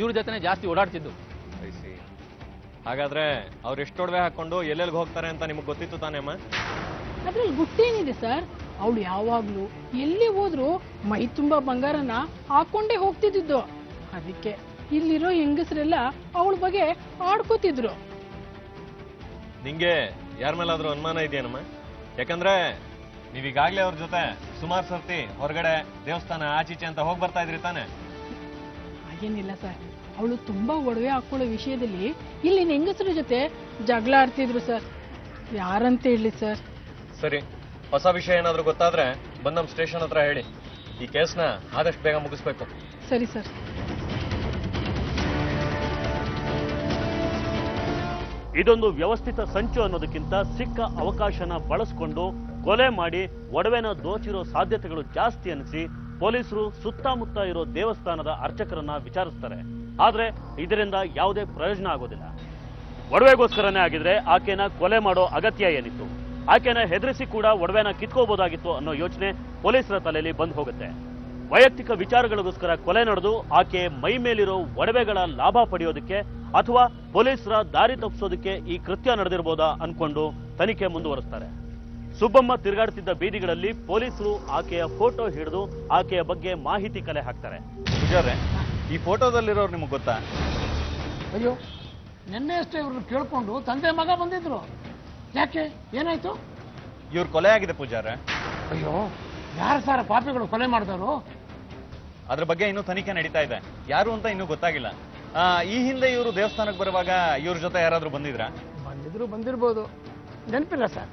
ಇವ್ರ ಜೊತೆನೆ ಜಾಸ್ತಿ ಓಡಾಡ್ತಿದ್ದು. ಹಾಗಾದ್ರೆ ಅವ್ರು ಎಷ್ಟು ಒಡವೆ ಹಾಕೊಂಡು ಎಲ್ಲೆಲ್ಗೆ ಹೋಗ್ತಾರೆ ಅಂತ ನಿಮಗೆ ಗೊತ್ತಿತ್ತು ತಾನೇ ಅಮ್ಮ? ಅದ್ರಲ್ಲಿ ಗುಟ್ಟೇನಿದೆ ಸರ್, ಅವಳು ಯಾವಾಗ್ಲೂ ಎಲ್ಲಿ ಹೋದ್ರು ಮೈ ತುಂಬಾ ಬಂಗಾರನ ಹಾಕೊಂಡೇ ಹೋಗ್ತಿದ್ದು. ಅದಕ್ಕೆ ಇಲ್ಲಿರೋ ಹೆಂಗಸರೆಲ್ಲ ಅವಳ ಬಗ್ಗೆ ಆಡ್ಕೋತಿದ್ರು. ನಿಂಗೆ ಯಾರ ಮೇಲಾದ್ರೂ ಅನುಮಾನ ಇದೆಯೇನಮ್ಮ? ಯಾಕಂದ್ರೆ ನೀವೀಗಾಗ್ಲೇ ಅವ್ರ ಜೊತೆ ಸುಮಾರು ಸರ್ತಿ ಹೊರಗಡೆ ದೇವಸ್ಥಾನ ಆಚೀಚೆ ಅಂತ ಹೋಗಿ ಬರ್ತಾ ಇದ್ರಿ ತಾನೆ? ಹಾಗೇನಿಲ್ಲ ಸರ್, ಅವಳು ತುಂಬಾ ಒಡವೆ ಹಾಕೊಳ್ಳೋ ವಿಷಯದಲ್ಲಿ ಇಲ್ಲಿನ ಹೆಂಗಸರ ಜೊತೆ ಜಗಳ ಆಡ್ತಿದ್ರು ಸರ್. ಯಾರಂತ ಹೇಳಿ ಸರ್? ಸರಿ, ಹೊಸ ವಿಷಯ ಏನಾದ್ರೂ ಗೊತ್ತಾದ್ರೆ ಬಂದ್ ನಮ್ಮ ಸ್ಟೇಷನ್ ಹತ್ರ ಹೇಳಿ. ಈ ಕೇಸ್ನ ಆದಷ್ಟು ಬೇಗ ಮುಗಿಸ್ಬೇಕು. ಸರಿ ಸರ್. ಇದೊಂದು ವ್ಯವಸ್ಥಿತ ಸಂಚು ಅನ್ನೋದಕ್ಕಿಂತ ಸಿಕ್ಕ ಅವಕಾಶನ ಬಳಸ್ಕೊಂಡು ಕೊಲೆ ಮಾಡಿ ಒಡವೆನ ದೋಚಿರೋ ಸಾಧ್ಯತೆಗಳು ಜಾಸ್ತಿ ಅನಿಸಿ ಪೊಲೀಸರು ಸುತ್ತಮುತ್ತ ಇರೋ ದೇವಸ್ಥಾನದ ಅರ್ಚಕರನ್ನ ವಿಚಾರಿಸ್ತಾರೆ. ಆದ್ರೆ ಇದರಿಂದ ಯಾವುದೇ ಪ್ರಯೋಜನ ಆಗೋದಿಲ್ಲ. ಒಡವೆಗೋಸ್ಕರನೇ ಆಗಿದ್ರೆ ಆಕೆನ ಕೊಲೆ ಮಾಡೋ ಅಗತ್ಯ ಏನಿತ್ತು? ಆಕೆನ ಹೆದರಿಸಿ ಕೂಡ ಒಡವೆನ ಕಿತ್ಕೋಬಹುದಾಗಿತ್ತು ಅನ್ನೋ ಯೋಚನೆ ಪೊಲೀಸರ ತಲೆಯಲ್ಲಿ ಬಂದು ಹೋಗುತ್ತೆ. ವೈಯಕ್ತಿಕ ವಿಚಾರಗಳಿಗೋಸ್ಕರ ಕೊಲೆ ನಡೆದು ಆಕೆ ಮೈ ಮೇಲಿರೋ ಒಡವೆಗಳ ಲಾಭ ಪಡೆಯೋದಕ್ಕೆ ಅಥವಾ ಪೊಲೀಸರ ದಾರಿ ತಪ್ಪಿಸೋದಕ್ಕೆ ಈ ಕೃತ್ಯ ನಡೆದಿರಬಹುದಾ ಅನ್ಕೊಂಡು ತನಿಖೆ ಮುಂದುವರಿಸ್ತಾರೆ. ಸುಬ್ಬಮ್ಮ ತಿರುಗಾಡ್ತಿದ್ದ ಬೀದಿಗಳಲ್ಲಿ ಪೊಲೀಸರು ಆಕೆಯ ಫೋಟೋ ಹಿಡಿದು ಆಕೆಯ ಬಗ್ಗೆ ಮಾಹಿತಿ ಕಲೆ ಹಾಕ್ತಾರೆ. ಪೂಜಾರೆ, ಈ ಫೋಟೋದಲ್ಲಿರೋರು ನಿಮಗೆ ಗೊತ್ತಾ? ಅಯ್ಯೋ, ನಿನ್ನೆ ಅಷ್ಟೇ ಇವ್ರನ್ನ ಕೇಳ್ಕೊಂಡು ತಂದೆ ಮಗ ಬಂದಿದ್ರು. ಯಾಕೆ, ಏನಾಯ್ತು? ಇವ್ರ ಕೊಲೆ ಆಗಿದೆ ಪೂಜಾರೆ. ಅಯ್ಯೋ, ಯಾರು ಸರ್ ಪಾಪಿಗಳು ಕೊಲೆ ಮಾಡಿದವರು? ಅದ್ರ ಬಗ್ಗೆ ಇನ್ನೂ ತನಿಖೆ ನಡೀತಾ ಇದೆ. ಯಾರು ಅಂತ ಇನ್ನೂ ಗೊತ್ತಾಗಿಲ್ಲ. ಈ ಹಿಂದೆ ಇವರು ದೇವಸ್ಥಾನಕ್ಕೆ ಬರುವಾಗ ಇವ್ರ ಜೊತೆ ಯಾರಾದ್ರೂ ಬಂದಿದ್ರಾ? ಬಂದಿರ್ಬೋದು, ನೆನಪಿಲ್ಲ ಸರ್.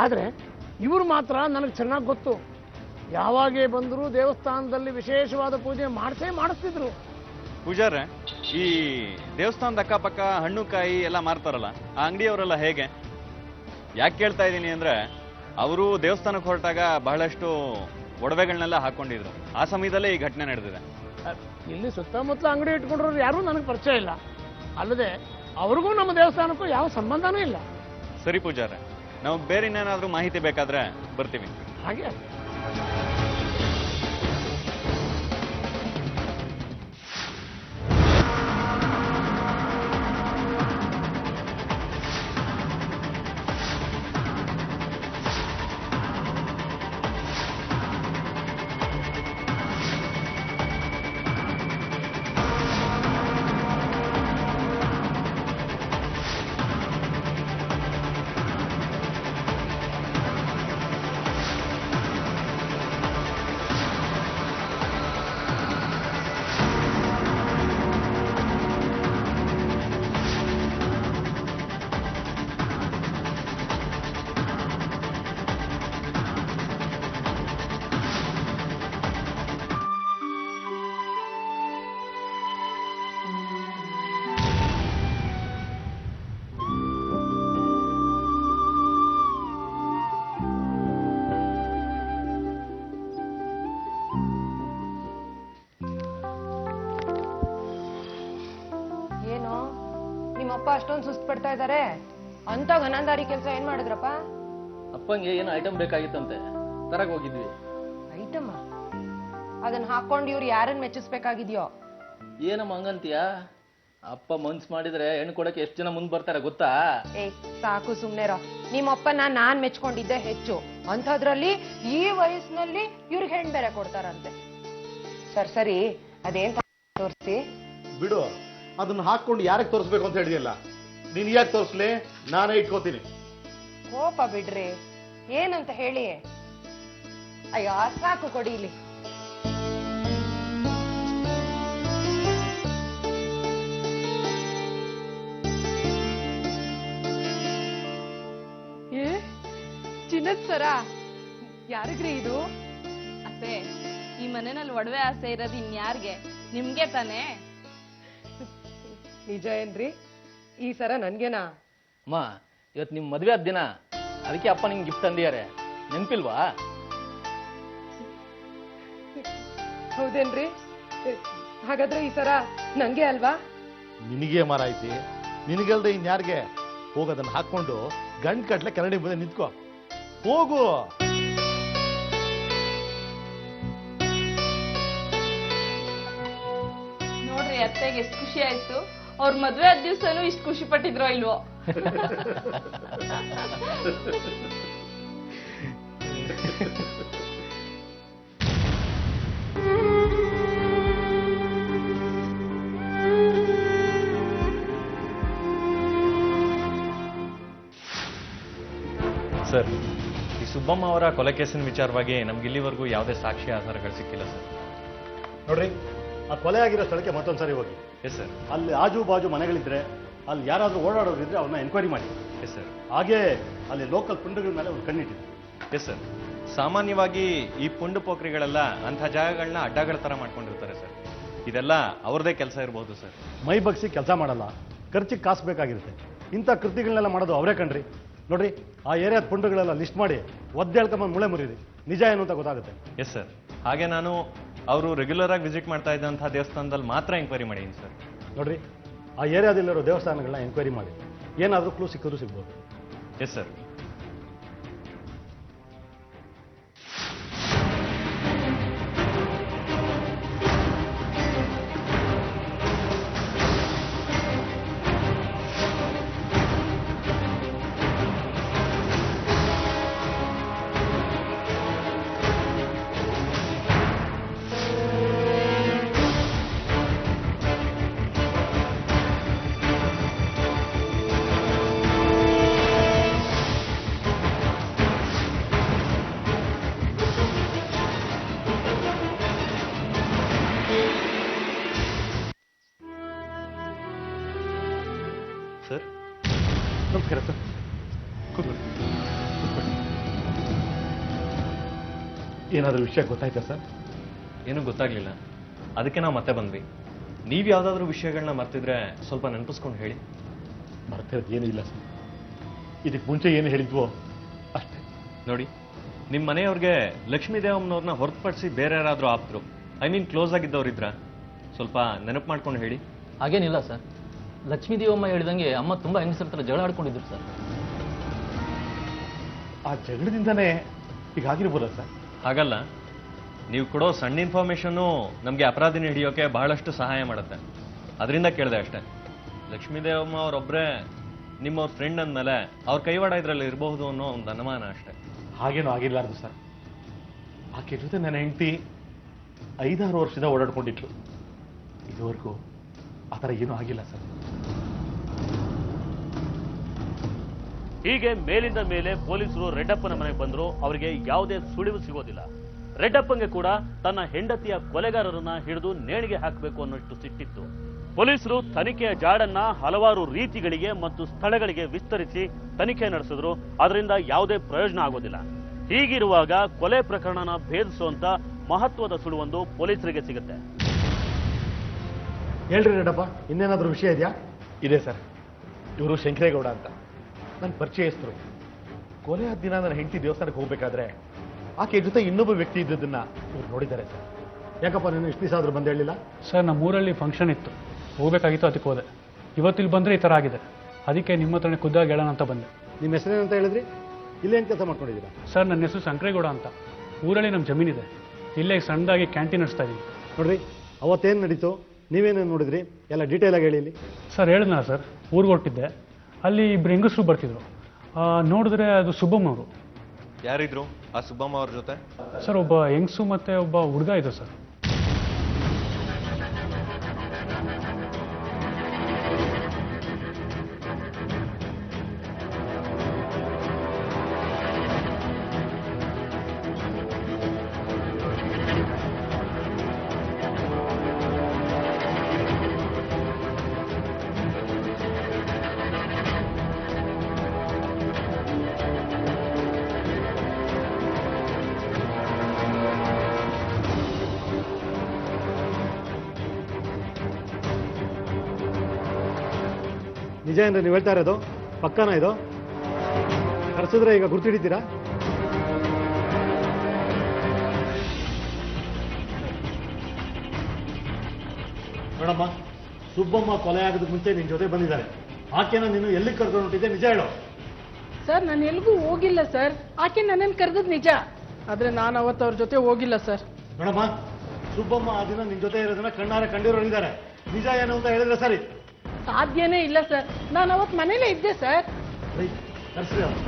ಆದ್ರೆ ಇವ್ರು ಮಾತ್ರ ನನಗೆ ಚೆನ್ನಾಗಿ ಗೊತ್ತು. ಯಾವಾಗೇ ಬಂದರೂ ದೇವಸ್ಥಾನದಲ್ಲಿ ವಿಶೇಷವಾದ ಪೂಜೆ ಮಾಡಿಸ್ತಿದ್ರು. ಪೂಜಾರೆ, ಈ ದೇವಸ್ಥಾನದ ಅಕ್ಕಪಕ್ಕ ಹಣ್ಣು ಕಾಯಿ ಎಲ್ಲ ಮಾರ್ತಾರಲ್ಲ, ಆ ಅಂಗಡಿಯವರೆಲ್ಲ ಹೇಗೆ? ಯಾಕೆ ಕೇಳ್ತಾ ಇದ್ದೀನಿ ಅಂದ್ರೆ, ಅವರು ದೇವಸ್ಥಾನಕ್ಕೆ ಹೊರಟಾಗ ಬಹಳಷ್ಟು ಒಡವೆಗಳನ್ನೆಲ್ಲ ಹಾಕೊಂಡಿದ್ರು. ಆ ಸಮಯದಲ್ಲೇ ಈ ಘಟನೆ ನಡೆದಿದೆ. ಇಲ್ಲಿ ಸುತ್ತಮುತ್ತಲ ಅಂಗಡಿ ಇಟ್ಕೊಂಡ್ರು ಯಾರೂ ನನಗೆ ಪರಿಚಯ ಇಲ್ಲ. ಅಲ್ಲದೆ ಅವ್ರಿಗೂ ನಮ್ಮ ದೇವಸ್ಥಾನಕ್ಕೂ ಯಾವ ಸಂಬಂಧನೂ ಇಲ್ಲ. ಸರಿ ಪೂಜಾರೆ, ನಾವು ಬೇರೆ ಇನ್ನೇನಾದ್ರೂ ಮಾಹಿತಿ ಬೇಕಾದ್ರೆ ಬರ್ತೀವಿ. ಹಾಗೆ ನಿಮ್ಮಪ್ಪ ಅಷ್ಟೊಂದು ಸುಸ್ತು ಪಡ್ತಾ ಇದ್ದಾರೆ. ಅಂತ ಘನಂದಾರಿ ಕೆಲಸ ಏನ್ ಮಾಡಿದ್ರಪ್ಪ? ಅಪ್ಪಂಗೆ ಏನೋ ಐಟಮ್ ಬೇಕಾಗಿತ್ತಂತೆ, ತರಕ್ ಹೋಗಿದ್ವಿ. ಐಟಮ್? ಅದನ್ನ ಹಾಕೊಂಡು ಇವ್ರು ಯಾರನ್ನ ಮೆಚ್ಚಿಸ್ಬೇಕಾಗಿದ್ಯೋ? ಏನಮ್ಮ ಹಂಗಂತೀಯ? ಅಪ್ಪ ಮನ್ಸ್ ಮಾಡಿದ್ರೆ ಹೆಣ್ಣು ಕೊಡಕ್ಕೆ ಎಷ್ಟು ಜನ ಮುಂದ್ ಬರ್ತಾರೆ ಗೊತ್ತಾ? ಸಾಕು ಸುಮ್ನೆರೋ. ನಿಮ್ಮಪ್ಪನ ನಾನ್ ಮೆಚ್ಕೊಂಡಿದ್ದೆ ಹೆಚ್ಚು, ಅಂಥದ್ರಲ್ಲಿ ಈ ವಯಸ್ಸಿನಲ್ಲಿ ಇವ್ರಿಗೆ ಹೆಣ್ ಬೇರೆ ಕೊಡ್ತಾರಂತೆ. ಸರಿ, ಅದೇನ್ ತೋರಿಸಿ ಬಿಡು. ಅದನ್ನ ಹಾಕೊಂಡು ಯಾರಿಗೆ ತೋರಿಸ್ಬೇಕು ಅಂತ ಹೇಳಿದಲ್ಲ, ನೀನ್ ಯಾಕೆ ತೋರಿಸ್ಲಿ? ನಾನೇ ಇಟ್ಕೋತೀನಿ. ಕೋಪ ಬಿಡ್ರಿ, ಏನಂತ ಹೇಳಿ. ಅಯ್ಯೋ ಸಾಕು, ಕೊಡಿ ಇಲ್ಲಿ. ಚಿನ್ನದ ಸರ ಯಾರಿಗ್ರಿ ಇದು? ಅತ್ತೆ, ಈ ಮನೆಯಲ್ಲಿ ಒಡವೆ ಆಸೆ ಇರೋದು ಇನ್ಯಾರ್ಗೆ? ನಿಮ್ಗೆ ತಾನೇ? ನಿಜ ಏನ್ರಿ? ಈ ಸರ ನನ್ಗೆನಾ? ಅಮ್ಮ, ಇವತ್ತು ನಿಮ್ಮ ಮದುವೆ ಆದ ದಿನ, ಅದಕ್ಕೆ ಅಪ್ಪ ನಿಂಗೆ ಗಿಫ್ಟ್ ತಂದಿದ್ದಾರೆ, ನೆನ್ಪಿಲ್ವಾ? ಹೌದೇನ್ರಿ? ಹಾಗಾದ್ರೆ ಈ ಸರ ನಂಗೆ ಅಲ್ವಾ? ನಿನಗೆ ಮಾರಾಯ್ತಿ, ನಿನಗಲ್ದೆ ಇನ್ಯಾರಿಗೆ? ಹೋಗೋದನ್ನ ಹಾಕೊಂಡು ಗಂಡ್ ಕಟ್ಲೆ ಕನ್ನಡಿ ಮುಂದೆ ನಿಂತ್ಕೋ, ಹೋಗು. ನೋಡ್ರಿ ಅತ್ತೆಗೆ ಎಷ್ಟು ಖುಷಿ ಆಯ್ತು. ಅವ್ರ ಮದ್ವೆ ಆದ ದಿವ್ಸನೂ ಇಷ್ಟು ಖುಷಿ ಪಟ್ಟಿದ್ರೋ ಇಲ್ವೋ? ಸರ್, ಈ ಸುಬ್ಬಮ್ಮ ಅವರ ಕೊಲೆ ಕೇಸಿನ ವಿಚಾರವಾಗಿ ನಮ್ಗೆ ಇಲ್ಲಿವರೆಗೂ ಯಾವುದೇ ಸಾಕ್ಷಿ ಆಧಾರಗಳು ಸಿಕ್ಕಿಲ್ಲ ಸರ್. ನೋಡ್ರಿ, ಆ ಕೊಲೆ ಆಗಿರೋ ಸ್ಥಳಕ್ಕೆ ಮತ್ತೊಂದ್ಸರಿ ಹೋಗಿ. Yes sir. ಅಲ್ಲಿ ಆಜು ಬಾಜು ಮನೆಗಳಿದ್ರೆ, ಅಲ್ಲಿ ಯಾರಾದ್ರೂ ಓಡಾಡೋರಿದ್ರೆ ಅವ್ರನ್ನ ಎನ್ಕ್ವೈರಿ ಮಾಡಿ. Yes sir. ಹಾಗೆ ಅಲ್ಲಿ ಲೋಕಲ್ ಪುಂಡಗಳ ಮೇಲೆ ಒಂದು ಕಣ್ಣಿಟ್ಟಿದೆ. Yes sir. ಸಾಮಾನ್ಯವಾಗಿ ಈ ಪುಂಡು ಪೋಖ್ರಿಗಳೆಲ್ಲ ಅಂಥ ಜಾಗಗಳನ್ನ ಅಡ್ಡಗಳ ಥರ ಮಾಡ್ಕೊಂಡಿರ್ತಾರೆ ಸರ್. ಇದೆಲ್ಲ ಅವ್ರದೇ ಕೆಲಸ ಇರಬಹುದು ಸರ್. ಮೈ ಬಗ್ಸಿ ಕೆಲಸ ಮಾಡಲ್ಲ, ಖರ್ಚಿಗೆ ಕಾಸು ಬೇಕಾಗಿರುತ್ತೆ. ಇಂಥ ಕೃತಿಗಳನ್ನೆಲ್ಲ ಮಾಡೋದು ಅವರೇ ಕಣ್ರಿ. ನೋಡ್ರಿ, ಆ ಏರಿಯಾದ ಪುಂಡುಗಳೆಲ್ಲ ಲಿಸ್ಟ್ ಮಾಡಿ ಒದ್ದೇಳ್ಕೊಂಬಂದು ಮುಳೆ ಮುರಿರಿ, ನಿಜ ಏನು ಅಂತ ಗೊತ್ತಾಗುತ್ತೆ. Yes sir. ಹಾಗೆ ನಾನು ಅವರು ರೆಗ್ಯುಲರ್ ಆಗಿ ವಿಸಿಟ್ ಮಾಡ್ತಾ ಇದ್ದಂಥ ದೇವಸ್ಥಾನದಲ್ಲಿ ಮಾತ್ರ ಎಂಕ್ವೈರಿ ಮಾಡಿದ್ದೀನಿ ಸರ್. ನೋಡ್ರಿ, ಆ ಏರಿಯಾದಲ್ಲಿರೋ ದೇವಸ್ಥಾನಗಳನ್ನ ಎಂಕ್ವೈರಿ ಮಾಡಿ, ಏನಾದರೂ ಕ್ಲೂ ಸಿಕ್ಕಿದ್ರು ಸಿಗ್ಬೋದು. Yes sir. ಸರ್, ನಮಸ್ಕಾರ ಸರ್. ಕೂತ್ಕೊಳ್ಳಿ. ಏನಾದರೂ ವಿಷಯ ಗೊತ್ತಾಯ್ತಾ ಸರ್? ಏನೂ ಗೊತ್ತಾಗ್ಲಿಲ್ಲ, ಅದಕ್ಕೆ ನಾವು ಮತ್ತೆ ಬಂದ್ವಿ. ನೀವು ಯಾವುದಾದ್ರೂ ವಿಷಯಗಳನ್ನ ಮರ್ತಿದ್ರೆ ಸ್ವಲ್ಪ ನೆನಪಿಸ್ಕೊಂಡು ಹೇಳಿ. ಮರ್ತಿರೋದು ಏನೂ ಇಲ್ಲ ಸರ್. ಇದಕ್ಕೆ ಮುಂಚೆ ಏನು ಹೇಳಿದ್ವೋ ಅಷ್ಟೇ. ನೋಡಿ, ನಿಮ್ಮ ಮನೆಯವ್ರಿಗೆ ಲಕ್ಷ್ಮೀ ದೇವಮ್ಮನವ್ರನ್ನ ಹೊರತುಪಡಿಸಿ ಬೇರೆ ಯಾರಾದರೂ ಆಪ್ತರು, ಐ ಮೀನ್ ಕ್ಲೋಸ್ ಆಗಿದ್ದವ್ರಿದ್ರ? ಸ್ವಲ್ಪ ನೆನಪು ಮಾಡ್ಕೊಂಡು ಹೇಳಿ. ಹಾಗೇನಿಲ್ಲ ಸರ್. ಲಕ್ಷ್ಮೀ ದೇವಮ್ಮ ಹೇಳಿದಂಗೆ ಅಮ್ಮ ತುಂಬಾ ಹೆಂಗಸರ ಹತ್ರ ಜಗಳ ಆಡ್ಕೊಂಡಿದ್ರು ಸರ್. ಆ ಜಗಳದಿಂದನೇ ಹೀಗಾಗಿರ್ಬೋದ ಸರ್? ಹಾಗಲ್ಲ, ನೀವು ಕೊಡೋ ಸಣ್ಣ ಇನ್ಫಾರ್ಮೇಶನ್ನು ನಮಗೆ ಅಪರಾಧಿನ ಹಿಡಿಯೋಕೆ ಬಹಳಷ್ಟು ಸಹಾಯ ಮಾಡುತ್ತೆ. ಅದರಿಂದ ಕೇಳಿದೆ ಅಷ್ಟೇ. ಲಕ್ಷ್ಮೀ ದೇವಮ್ಮ ಅವರೊಬ್ಬರೇ ನಿಮ್ಮವ್ರ ಫ್ರೆಂಡ್ ಅಂದಮೇಲೆ ಅವ್ರ ಕೈವಾಡ ಇದರಲ್ಲಿ ಇರಬಹುದು ಅನ್ನೋ ಒಂದು ಅನುಮಾನ ಅಷ್ಟೇ. ಹಾಗೇನೂ ಆಗಿರ್ಲಾರ್ದು ಸರ್. ಆಕೆ ಜೊತೆ ನನ್ನ ಹೆಂಡತಿ 5-6 ವರ್ಷದ ಓಡಾಡ್ಕೊಂಡಿಟ್ಲು. ಇದುವರೆಗೂ ಆ ಥರ ಏನೂ ಆಗಿಲ್ಲ ಸರ್. ಹೀಗೆ ಮೇಲಿಂದ ಮೇಲೆ ಪೊಲೀಸರು ರೆಡ್ಡಪ್ಪನ ಮನೆಗೆ ಬಂದ್ರು. ಅವರಿಗೆ ಯಾವುದೇ ಸುಳಿವು ಸಿಗೋದಿಲ್ಲ. ರೆಡ್ಡಪ್ಪಂಗೆ ಕೂಡ ತನ್ನ ಹೆಂಡತಿಯ ಕೊಲೆಗಾರರನ್ನ ಹಿಡಿದು ನೇಣಿಗೆ ಹಾಕಬೇಕು ಅನ್ನೋಷ್ಟು ಸಿಟ್ಟಿತ್ತು. ಪೊಲೀಸರು ತನಿಖೆಯ ಜಾಡನ್ನ ಹಲವಾರು ರೀತಿಗಳಿಗೆ ಮತ್ತು ಸ್ಥಳಗಳಿಗೆ ವಿಸ್ತರಿಸಿ ತನಿಖೆ ನಡೆಸಿದ್ರು. ಅದರಿಂದ ಯಾವುದೇ ಪ್ರಯೋಜನ ಆಗೋದಿಲ್ಲ. ಹೀಗಿರುವಾಗ ಕೊಲೆ ಪ್ರಕರಣನ ಭೇದಿಸುವಂತ ಮಹತ್ವದ ಸುಳುವೊಂದು ಪೊಲೀಸರಿಗೆ ಸಿಗುತ್ತೆ. ಹೇಳ್ರಿ ರೆಡ್ಡಪ್ಪ, ಇನ್ನೇನಾದರೂ ವಿಷಯ ಇದೆಯಾ? ಇದೆ ಸರ್. ಇವರು ಶಂಕರೇಗೌಡ ಅಂತ ನನ್ನ ಪರಿಚಯಸ್ಥರು. ಕೊಲೆ ಆದ ದಿನ ನನ್ನ ಹೆಂಡತಿ ದೇವಸ್ಥಾನಕ್ಕೆ ಹೋಗ್ಬೇಕಾದ್ರೆ ಆಕೆ ಜೊತೆ ಇನ್ನೊಬ್ಬ ವ್ಯಕ್ತಿ ಇದ್ದದನ್ನ ಇವ್ರು ನೋಡಿದ್ದಾರೆ ಸರ್. ಯಾಕಪ್ಪ ನೀನು ಇಷ್ಟು ದಿವಸ ಆದ್ರೂ ಬಂದು ಹೇಳಿಲ್ಲ? ಸರ್, ನಮ್ಮೂರಲ್ಲಿ ಫಂಕ್ಷನ್ ಇತ್ತು, ಹೋಗ್ಬೇಕಾಗಿತ್ತು, ಅದಕ್ಕೆ ಹೋದೆ. ಇವತ್ತಿಲ್ಲಿ ಬಂದರೆ ಈ ಥರ ಆಗಿದೆ. ಅದಕ್ಕೆ ನಿಮ್ಮ ಹತ್ರನೇ ಖುದ್ದಾಗಿ ಹೇಳೋಣ ಅಂತ ಬಂದೆ. ನಿಮ್ಮ ಹೆಸರೇನಂತ ಹೇಳಿದ್ರಿ? ಇಲ್ಲೇನು ಕೆಲಸ ಮಾಡ್ಕೊಂಡಿದ್ದೀರಾ? ಸರ್, ನನ್ನ ಹೆಸರು ಶಂಕರೇಗೌಡ ಅಂತ. ಊರಲ್ಲಿ ನಮ್ಮ ಜಮೀನಿದೆ. ಇಲ್ಲೇ ಸಣ್ಣದಾಗಿ ಕ್ಯಾಂಟೀನ್ ನಡೆಸ್ತಾ ಇದ್ದೀನಿ. ನೋಡ್ರಿ, ಅವತ್ತೇನು ನಡೀತು, ನೀವೇನೇನು ನೋಡಿದ್ರಿ, ಎಲ್ಲ ಡೀಟೇಲ್ ಆಗಿ ಹೇಳಿ ಇಲ್ಲಿ. ಸರ್, ಹೇಳಿದ್ನಲ್ಲ ಸರ್, ಊರಿಗೆ ಹೊರಟಿದ್ದೆ. ಅಲ್ಲಿ ಇಬ್ಬರು ಹೆಂಗಸರು ಬರ್ತಿದ್ರು. ನೋಡಿದ್ರೆ ಅದು ಸುಬ್ಬಮ್ಮನವರು. ಯಾರಿದ್ರು ಆ ಸುಬ್ಬಮ್ಮ ಅವ್ರ ಜೊತೆ? ಸರ್, ಒಬ್ಬ ಹೆಂಗಸು ಮತ್ತೆ ಒಬ್ಬ ಹುಡುಗ ಇದ್ರು ಸರ್. ನಿಜ ಏನ್ರಿ ನೀವು ಹೇಳ್ತಾ ಇರೋದು? ಪಕ್ಕನ ಇದು? ಕರ್ಸಿದ್ರೆ ಈಗ ಗುರ್ತಿಡಿತೀರಾ? ನೋಡಮ್ಮ, ಸುಬ್ಬಮ್ಮ ಕೊಲೆ ಆಗೋದಕ್ಕೆ ಮುಂಚೆ ನಿನ್ ಜೊತೆ ಬಂದಿದ್ದಾರೆ. ಆಕೆನ ನೀನು ಎಲ್ಲಿ ಕರ್ಕೊಂಡು ಹೊಂಟಿದ್ದೆ ನಿಜ ಹೇಳು. ಸರ್ ನಾನು ಎಲ್ಗೂ ಹೋಗಿಲ್ಲ ಸರ್. ಆಕೆ ನನ್ನನ್ನು ಕರೆದದ್ ನಿಜ, ಆದ್ರೆ ನಾನು ಅವತ್ತು ಅವ್ರ ಜೊತೆ ಹೋಗಿಲ್ಲ ಸರ್. ನೋಡಮ್ಮ, ಸುಬ್ಬಮ್ಮ ಆ ದಿನ ನಿನ್ ಜೊತೆ ಇರೋದನ್ನ ಕಣ್ಣಾರೆ ಕಂಡಿರೋರಿದ್ದಾರೆ. ನಿಜ ಏನು ಅಂತ ಹೇಳಿದ್ರೆ ಸರಿ. ಸಾಧ್ಯನೇ ಇಲ್ಲ ಸರ್, ನಾನು ಅವತ್ತು ಮನೇಲೇ ಇದ್ದೆ ಸರ್. ಕರ್ಸ್ರಿ ಅವ್ರು.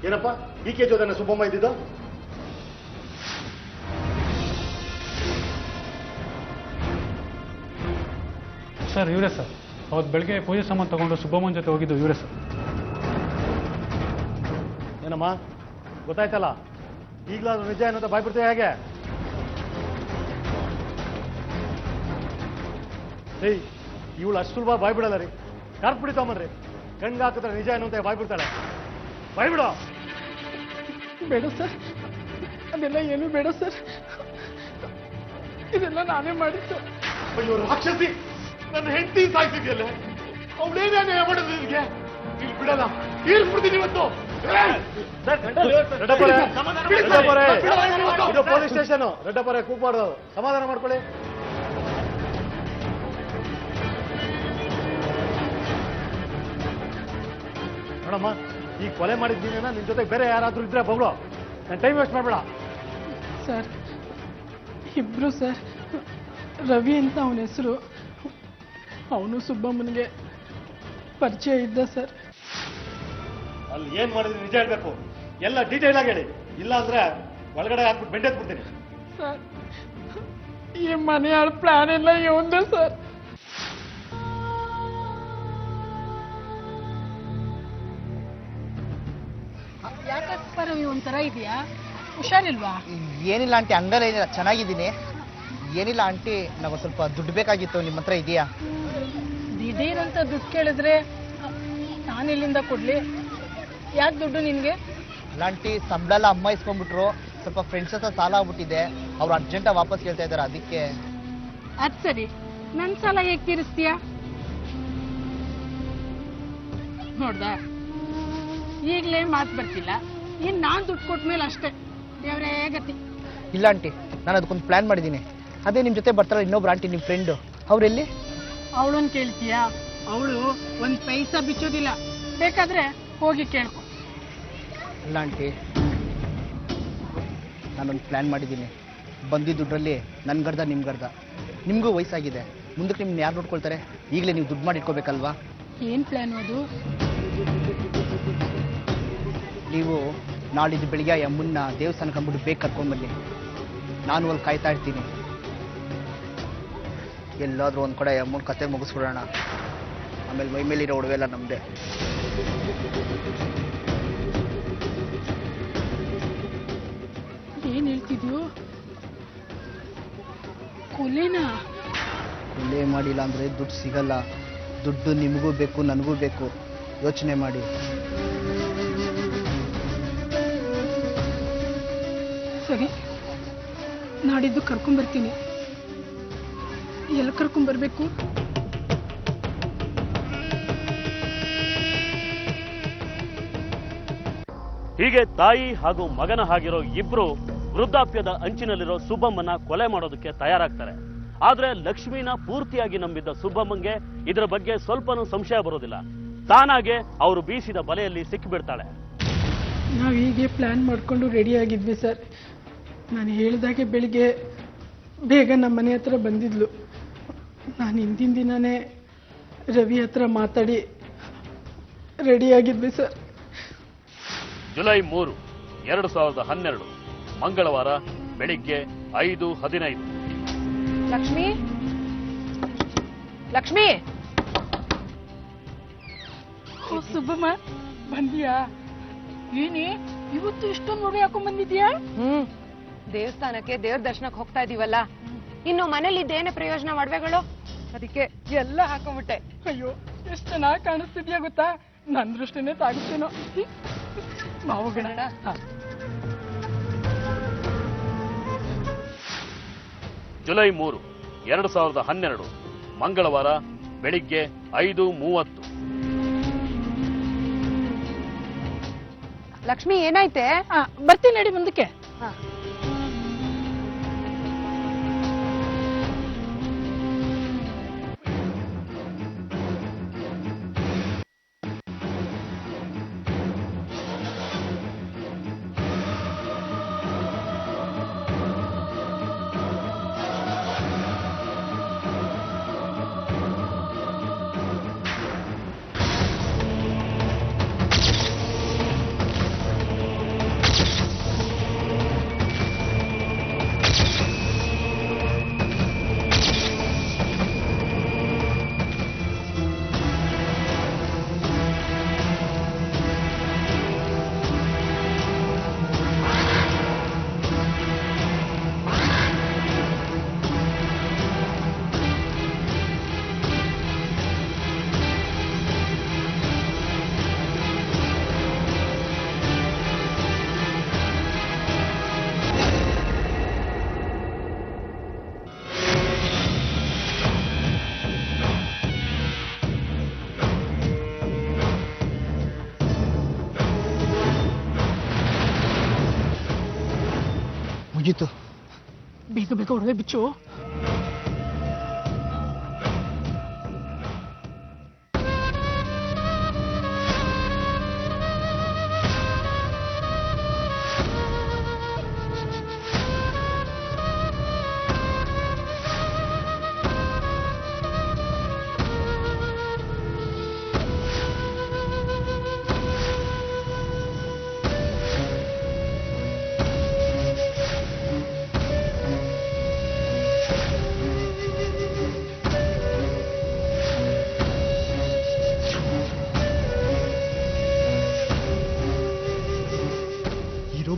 ಏನಪ್ಪ ಈಕೆ ಜೊತೆ ಸುಬ್ಬಮ್ಮ ಇದ್ದಿದ್ದು? ಸರ್ ಇವರೇ ಸರ್. ಅವತ್ತು ಬೆಳಗ್ಗೆ ಪೂಜೆ ಸಾಮಾನು ತಗೊಂಡು ಸುಬ್ಬಮ್ಮನ ಜೊತೆ ಹೋಗಿದ್ದು ಇವರೇ ಸರ್. ಏನಮ್ಮ ಗೊತ್ತಾಯ್ತಲ್ಲ, ಈಗಲಾದ್ರೂ ನಿಜ ಏನಂತ ಬಾಯ್ಬಿಡ್ತೇವೆ ಹೇಗೆ? ಏಯ್, ಇವಳು ಅಷ್ಟು ಸುಲಭ ಬಾಯ್ಬಿಡಲ್ಲ ರೀ. ಕಾರ್ಪ್ ಬಿಡಿತಾಮನ್ರಿ, ಕಣ್ಗೆ ಹಾಕಿದ್ರೆ ನಿಜ ಏನು ಅಂತ ಬಾಯ್ಬಿಡ್ತಾಳೆ. ಬಾಯ್ಬಿಡೋ. ಬೇಡ ಸರ್, ಅದೆಲ್ಲ ಏನು ಬೇಡ ಸರ್. ಇದೆಲ್ಲ ನಾನೇ ಮಾಡಿದ್ದು. ಅಯ್ಯೋ ರಾಕ್ಷಸಿ, ನನ್ನ ಹೆಂಡತಿ ಸಾಯ್ತಿದ್ಯಲ್ಲ, ಅವಳೇನೇ ಮಾಡೋದು ನಿನಗೆ? ಇಲ್ಲಿ ಬಿಡಲ್ಲ, ತೀರ್ಸ್ಬಿಡ್ತೀನಿ ಇವತ್ತು. ಇದು ಪೊಲೀಸ್ ಸ್ಟೇಷನ್. ರೆಡ್ಡಪ್ಪರೇ ಕೂಗ್ಬಾರ್ದು, ಸಮಾಧಾನ ಮಾಡ್ಕೊಳ್ಳಿ. ನೋಡಮ್ಮ, ಈ ಕೊಲೆ ಮಾಡಿದ್ದೀನ ನಿನ್ ಜೊತೆ ಬೇರೆ ಯಾರಾದ್ರೂ ಇದ್ರೆ ಬಗ್ಳು, ನಾನು ಟೈಮ್ ವೇಸ್ಟ್ ಮಾಡ್ಬೇಡ. ಸರ್ ಇಬ್ರು ಸರ್. ರವಿ ಅಂತ ಅವನ ಹೆಸರು. ಅವನು ಸುಬ್ಬಮ್ಮನಿಗೆ ಪರಿಚಯ ಇದ್ದ ಸರ್. ಅಲ್ಲಿ ಏನ್ ಮಾಡಿದ್ರಿ ನಿಜ ಹೇಳ್ಬೇಕು, ಎಲ್ಲ ಡೀಟೇಲ್ ಆಗಿ ಹೇಳಿ. ಇಲ್ಲ ಅಂದ್ರೆ ಒಳಗಡೆ ಹಾಕ್ಬಿಟ್ಟು ಬೆಂಡೆತ್ಬಿಡ್ತೀನಿ. ಸರ್ ಈ ಮನೆಯಾಳ ಪ್ಲಾನ್ ಎಲ್ಲ ಇವಂದೇ ಸರ್. ಯಾಕಪ್ಪ ರವಿ ಒಂಥರ ಇದೆಯಾ? ಹುಷಾರಿಲ್ವಾ? ಏನಿಲ್ಲ ಆಂಟಿ, ಹಂಗಲ್ಲ, ಏನಿಲ್ಲ, ಚೆನ್ನಾಗಿದ್ದೀನಿ. ಏನಿಲ್ಲ ಆಂಟಿ, ನಾವು ಸ್ವಲ್ಪ ದುಡ್ಡು ಬೇಕಾಗಿತ್ತು, ನಿಮ್ಮ ಹತ್ರ ಇದೆಯಾ? ದಿಢೀರಂತ ದುಡ್ಡು ಕೇಳಿದ್ರೆ ನಾನೆಲ್ಲಿಂದ ಕೊಡ್ಲಿ? ಯಾಕೆ ದುಡ್ಡು ನಿನ್ಗೆ? ಅಲ್ಲ ಆಂಟಿ, ಸಂಬಳ ಎಲ್ಲ ಅಮ್ಮ ಇಸ್ಕೊಂಡ್ಬಿಟ್ರು. ಸ್ವಲ್ಪ ಫ್ರೆಂಡ್ಸ್ ಹತ್ರ ಸಾಲ ಆಗ್ಬಿಟ್ಟಿದೆ, ಅವ್ರು ಅರ್ಜೆಂಟಾಗಿ ವಾಪಸ್ ಕೇಳ್ತಾ ಇದ್ದಾರೆ, ಅದಕ್ಕೆ. ಅದ್ ಸರಿ, ನನ್ ಸಾಲ ಹೇಗೆ ತೀರಿಸ್ತೀಯ? ನೋಡ್ದ, ಈಗಲೇ ಮಾತು ಬರ್ತಿಲ್ಲ, ಇನ್ ನಾನ್ ದುಡ್ಡು ಕೊಟ್ಮೇಲೆ ಅಷ್ಟೇ ದೇವ್ರೇ ಗತಿ. ಇಲ್ಲ ಆಂಟಿ, ನಾನು ಅದಕ್ಕೊಂದು ಪ್ಲಾನ್ ಮಾಡಿದ್ದೀನಿ. ಅದೇ ನಿಮ್ಮ ಜೊತೆ ಬರ್ತಾರಲ್ಲ ಇನ್ನೊಬ್ರು ಆಂಟಿ, ನಿಮ್ಮ ಫ್ರೆಂಡು, ಅವ್ರೆಲ್ಲಿ? ಅವಳನ್ನು ಕೇಳ್ತೀಯಾ? ಅವಳು ಒಂದ್ ಪೈಸಾ ಬಿಚ್ಚೋದಿಲ್ಲ, ಬೇಕಾದ್ರೆ ಹೋಗಿ ಕೇಳ್ಕೊ. ಇಲ್ಲ ಆಂಟಿ, ನಾನೊಂದು ಪ್ಲ್ಯಾನ್ ಮಾಡಿದ್ದೀನಿ. ಬಂದಿದ್ದ ದುಡ್ಡಲ್ಲಿ ನನ್ಗರ್ಧ ನಿಮ್ಗರ್ಧ. ನಿಮಗೂ ವಯಸ್ಸಾಗಿದೆ, ಮುಂದಕ್ಕೆ ನಿಮ್ಮನ್ನ ಯಾರು ನೋಡ್ಕೊಳ್ತಾರೆ? ಈಗಲೇ ನೀವು ದುಡ್ಡು ಮಾಡಿ ಇಟ್ಕೋಬೇಕಲ್ವಾ? ಏನ್ ಪ್ಲಾನ್ ಅದು? ನೀವು ನಾಳಿದ್ದು ಬೆಳಿಗ್ಗೆ ಅಮ್ಮನ್ನ ದೇವಸ್ಥಾನಕ್ಕೆ ಅಂದ್ಬಿಟ್ಟು ಬೇಗ ಕರ್ಕೊಂಡ್ಬನ್ನಿ. ನಾನು ಅಲ್ಲಿ ಕಾಯ್ತಾ ಇರ್ತೀನಿ. ಎಲ್ಲಾದರೂ ಒಂದು ಕಡೆ ಅಮ್ಮನ ಕತೆ ಮುಗಿಸ್ಬಿಡೋಣ, ಆಮೇಲೆ ಮೈ ಮೇಲಿರೋ ಒಡವೆ ಎಲ್ಲ ನಮ್ಮದೇ. ಏನ್ ಹೇಳ್ತಿದ್ಯೋ? ಕೊಲೆನಾ? ಕೊಲೆ ಮಾಡಿಲ್ಲ ಅಂದರೆ ದುಡ್ಡು ಸಿಗಲ್ಲ. ದುಡ್ಡು ನಿಮಗೂ ಬೇಕು, ನನಗೂ ಬೇಕು. ಯೋಚನೆ ಮಾಡಿ. ಸರಿ, ನಾಡಿದ್ದು ಕರ್ಕೊಂಡ್ಬರ್ತೀನಿ. ಎಲ್ಲಿ ಕರ್ಕೊಂಡ್ಬರ್ಬೇಕು? ಹೀಗೆ ತಾಯಿ ಹಾಗೂ ಮಗನ ಹಾಗಿರೋ ಇಬ್ರು ವೃದ್ಧಾಪ್ಯದ ಅಂಚಿನಲ್ಲಿರೋ ಸುಬ್ಬಮ್ಮನ ಕೊಲೆ ಮಾಡೋದಕ್ಕೆ ತಯಾರಾಗ್ತಾರೆ. ಆದ್ರೆ ಲಕ್ಷ್ಮಿನ ಪೂರ್ತಿಯಾಗಿ ನಂಬಿದ್ದ ಸುಬ್ಬಮ್ಮಂಗೆ ಇದರ ಬಗ್ಗೆ ಸ್ವಲ್ಪನೂ ಸಂಶಯ ಬರೋದಿಲ್ಲ. ತಾನಾಗೆ ಅವರು ಬೀಸಿದ ಬಲೆಯಲ್ಲಿ ಸಿಕ್ಕಿಬಿಡ್ತಾಳೆ. ನಾವು ಹೀಗೆ ಪ್ಲಾನ್ ಮಾಡ್ಕೊಂಡು ರೆಡಿ ಆಗಿದ್ವಿ ಸರ್. ನಾನು ಹೇಳಿದಾಗೆ ಬೆಳಿಗ್ಗೆ ಬೇಗ ನಮ್ಮ ಮನೆ ಹತ್ರ ಬಂದಿದ್ಲು. ನಾನು ಹಿಂದಿನ ದಿನನೇ ರವಿ ಹತ್ರ ಮಾತಾಡಿ ರೆಡಿ ಆಗಿದ್ವಿ ಸರ್. ಜುಲೈ 3, 2012 ಮಂಗಳವಾರ ಬೆಳಿಗ್ಗೆ 5:15. ಲಕ್ಷ್ಮಿ, ಲಕ್ಷ್ಮಿ. ಸುಬ್ಬಮ್ಮ ಬಂದಿಯಾ? ಏನೇ ಇವತ್ತು ಇಷ್ಟೊಂದು ಒಡವೆ ಹಾಕೊಂಡ್ ಬಂದಿದ್ಯಾ? ದೇವಸ್ಥಾನಕ್ಕೆ ದೇವ್ರ ದರ್ಶನಕ್ಕೆ ಹೋಗ್ತಾ ಇದೀವಲ್ಲ, ಇನ್ನು ಮನೇಲಿ ಇದ್ದೇನೆ ಪ್ರಯೋಜನ ಒಡವೆಗಳು, ಅದಕ್ಕೆ ಎಲ್ಲ ಹಾಕೊಂಡ್ಬಿಟ್ಟೆ. ಅಯ್ಯೋ, ಎಷ್ಟು ಚೆನ್ನಾಗಿ ಕಾಣಿಸ್ತಿದ್ಯಾ ಗೊತ್ತಾ? ನನ್ನ ದೃಷ್ಟಿನೇ ತಾಗುತ್ತೇನೋ. ಹೋಗೋಣ. ಜುಲೈ 3, 2012 ಮಂಗಳವಾರ ಬೆಳಿಗ್ಗೆ 5:30. ಲಕ್ಷ್ಮಿ ಏನಾಯ್ತೆ? ಬರ್ತೀನಿ ನಡಿ ಮುಂದಕ್ಕೆ. ಮುಗೀತು. ಬೇಗ ಬೇಗ ಒಡವೆ ಬಿಚ್ಚು.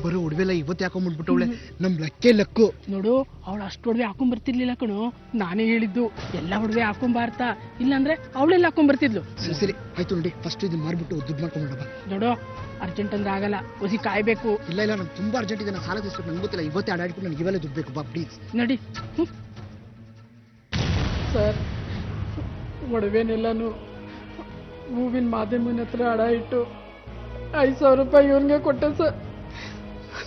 ಬರೋ ಒಡವೆಲ್ಲ ಇವತ್ತು ಹಾಕೊಂಡ್ಬಿಟ್ಬಿಟ್ಟವಳೆ. ನಮ್ ಲಕ್ಕೇ ಲಕ್ಕು ನೋಡು. ಅವಳು ಅಷ್ಟು ಒಡವೆ ಹಾಕೊಂಡ್ ಬರ್ತಿರ್ಲಿಲ್ಲ ಕಣು. ನಾನೇ ಹೇಳಿದ್ದು ಎಲ್ಲ ಒಡವೆ ಹಾಕೊಂಬಾರ್ತಾ, ಇಲ್ಲಾಂದ್ರೆ ಅವಳೆಲ್ಲ ಹಾಕೊಂಡ್ ಬರ್ತಿದ್ಲು. ಸರಿ ಆಯ್ತು ನೋಡಿ, ಫಸ್ಟ್ ಇದನ್ನ ಮಾರ್ಬಿಟ್ಟು ದುಡ್ಡು ಮಾಡ್ಕೊಂಡ್ಬಿಡಪ್ಪ. ನೋಡು, ಅರ್ಜೆಂಟ್ ಅಂದ್ರೆ ಆಗಲ್ಲ, ಒಸಿ ಕಾಯ್ಬೇಕು. ಇಲ್ಲ ನಂಗೆ ತುಂಬಾ ಅರ್ಜೆಂಟ್ ಇದೆ, ನಾನು ಸಾಲ ತೀರ್ಸ್ಬೇಕು. ನಂಗೆ ಗೊತ್ತಿಲ್ಲ, ಇವತ್ತೇ ಆಡಾಡ್ಕೊಂಡು ನನಗೆ ಇವೆಲ್ಲ ದುಡ್ಡು ಬೇಕು ಬಾ ಪ್ಲೀಸ್. ನಡಿ. ಸರ್, ಒಡವೆನೆಲ್ಲಾನು ಹೂವಿನ ಮಾಧ್ಯಮನ ಹತ್ರ ಅಡ ಇಟ್ಟು 5,000 ರೂಪಾಯಿ ಇವನ್ಗೆ ಕೊಟ್ಟೆ ಸರ್.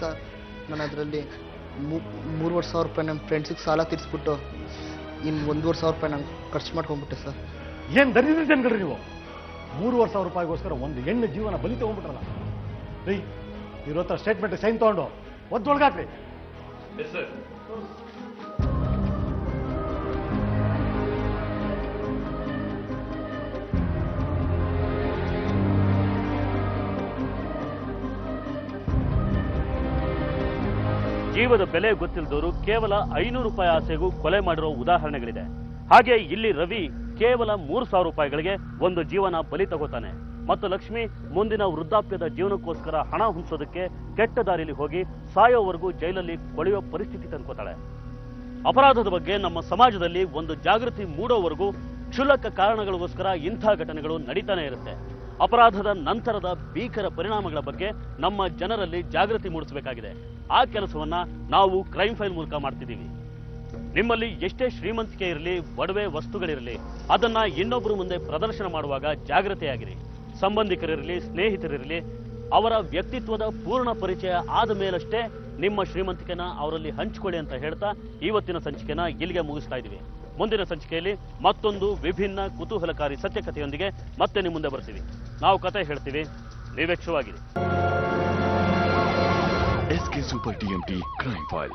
ಸರ್, ನಾನು ಅದರಲ್ಲಿ 3,500 ರೂಪಾಯಿ ನಮ್ಮ ಫ್ರೆಂಡ್ಸಿಗೆ ಸಾಲ ತೀರಿಸ್ಬಿಟ್ಟು ಇನ್ನು 1,500 ರೂಪಾಯಿ ನಾನು ಖರ್ಚು ಮಾಡ್ಕೊಂಡ್ಬಿಟ್ಟೆ ಸರ್. ಏನ್ ದರಿದ್ರ ಜನಗಳ್ರಿ ನೀವು? 3,500 ರೂಪಾಯಿಗೋಸ್ಕರ ಒಂದು ಹೆಣ್ಣು ಜೀವನ ಬಲಿ ತಗೊಂಡ್ಬಿಟ್ರಲ್ಲ ರೀ. ಇರೋ ಹತ್ರ ಸ್ಟೇಟ್ಮೆಂಟ್ ಸೈನ್ ತಗೊಂಡು ಒದ್ದೊಳಗಾಕ್ರಿ. ಜೀವದ ಬೆಲೆ ಗೊತ್ತಿಲ್ಲದವರು ಕೇವಲ 500 ರೂಪಾಯಿ ಆಸೆಗೂ ಕೊಲೆ ಮಾಡಿರೋ ಉದಾಹರಣೆಗಳಿದೆ. ಹಾಗೆ ಇಲ್ಲಿ ರವಿ ಕೇವಲ 3,000 ರೂಪಾಯಿಗಳಿಗೆ ಒಂದು ಜೀವನ ಬಲಿ ತಗೋತಾನೆ. ಮತ್ತು ಲಕ್ಷ್ಮಿ ಮುಂದಿನ ವೃದ್ಧಾಪ್ಯದ ಜೀವನಕ್ಕೋಸ್ಕರ ಹಣ ಹೊಂದಿಸೋದಕ್ಕೆ ಕೆಟ್ಟ ದಾರಿಯಲ್ಲಿ ಹೋಗಿ ಸಾಯೋವರೆಗೂ ಜೈಲಲ್ಲಿ ಕೊಳೆಯೋ ಪರಿಸ್ಥಿತಿ ತಂದ್ಕೋತಾಳೆ. ಅಪರಾಧದ ಬಗ್ಗೆ ನಮ್ಮ ಸಮಾಜದಲ್ಲಿ ಒಂದು ಜಾಗೃತಿ ಮೂಡೋವರೆಗೂ ಕ್ಷುಲ್ಲಕ ಕಾರಣಗಳಿಗೋಸ್ಕರ ಇಂಥ ಘಟನೆಗಳು ನಡೀತಾನೆ ಇರುತ್ತೆ. ಅಪರಾಧದ ನಂತರದ ಭೀಕರ ಪರಿಣಾಮಗಳ ಬಗ್ಗೆ ನಮ್ಮ ಜನರಲ್ಲಿ ಜಾಗೃತಿ ಮೂಡಿಸಬೇಕಾಗಿದೆ. ಆ ಕೆಲಸವನ್ನ ನಾವು ಕ್ರೈಮ್ ಫೈಲ್ ಮೂಲಕ ಮಾಡ್ತಿದ್ದೀವಿ. ನಿಮ್ಮಲ್ಲಿ ಎಷ್ಟೇ ಶ್ರೀಮಂತಿಕೆ ಇರಲಿ, ಒಡವೆ ವಸ್ತುಗಳಿರಲಿ, ಅದನ್ನ ಇನ್ನೊಬ್ಬರು ಮುಂದೆ ಪ್ರದರ್ಶನ ಮಾಡುವಾಗ ಜಾಗೃತೆಯಾಗಿರಿ. ಸಂಬಂಧಿಕರಿರಲಿ, ಸ್ನೇಹಿತರಿರಲಿ, ಅವರ ವ್ಯಕ್ತಿತ್ವದ ಪೂರ್ಣ ಪರಿಚಯ ಆದ ಮೇಲಷ್ಟೇ ನಿಮ್ಮ ಶ್ರೀಮಂತಿಕೆನ ಅವರಲ್ಲಿ ಹಂಚಿಕೊಳ್ಳಿ ಅಂತ ಹೇಳ್ತಾ ಇವತ್ತಿನ ಸಂಚಿಕೆನ ಇಲ್ಲಿಗೆ ಮುಗಿಸ್ತಾ ಇದ್ದೀವಿ. ಮುಂದಿನ ಸಂಚಿಕೆಯಲ್ಲಿ ಮತ್ತೊಂದು ವಿಭಿನ್ನ ಕುತೂಹಲಕಾರಿ ಸತ್ಯಕಥೆಯೊಂದಿಗೆ ಮತ್ತೆ ನಿಮ್ಮ ಮುಂದೆ ಬರ್ತೀವಿ. ನಾವು ಕತೆ ಹೇಳ್ತೀವಿ, ನೀವೆಚ್ಚರವಾಗಿರಿ. SK Super TMT Crime File.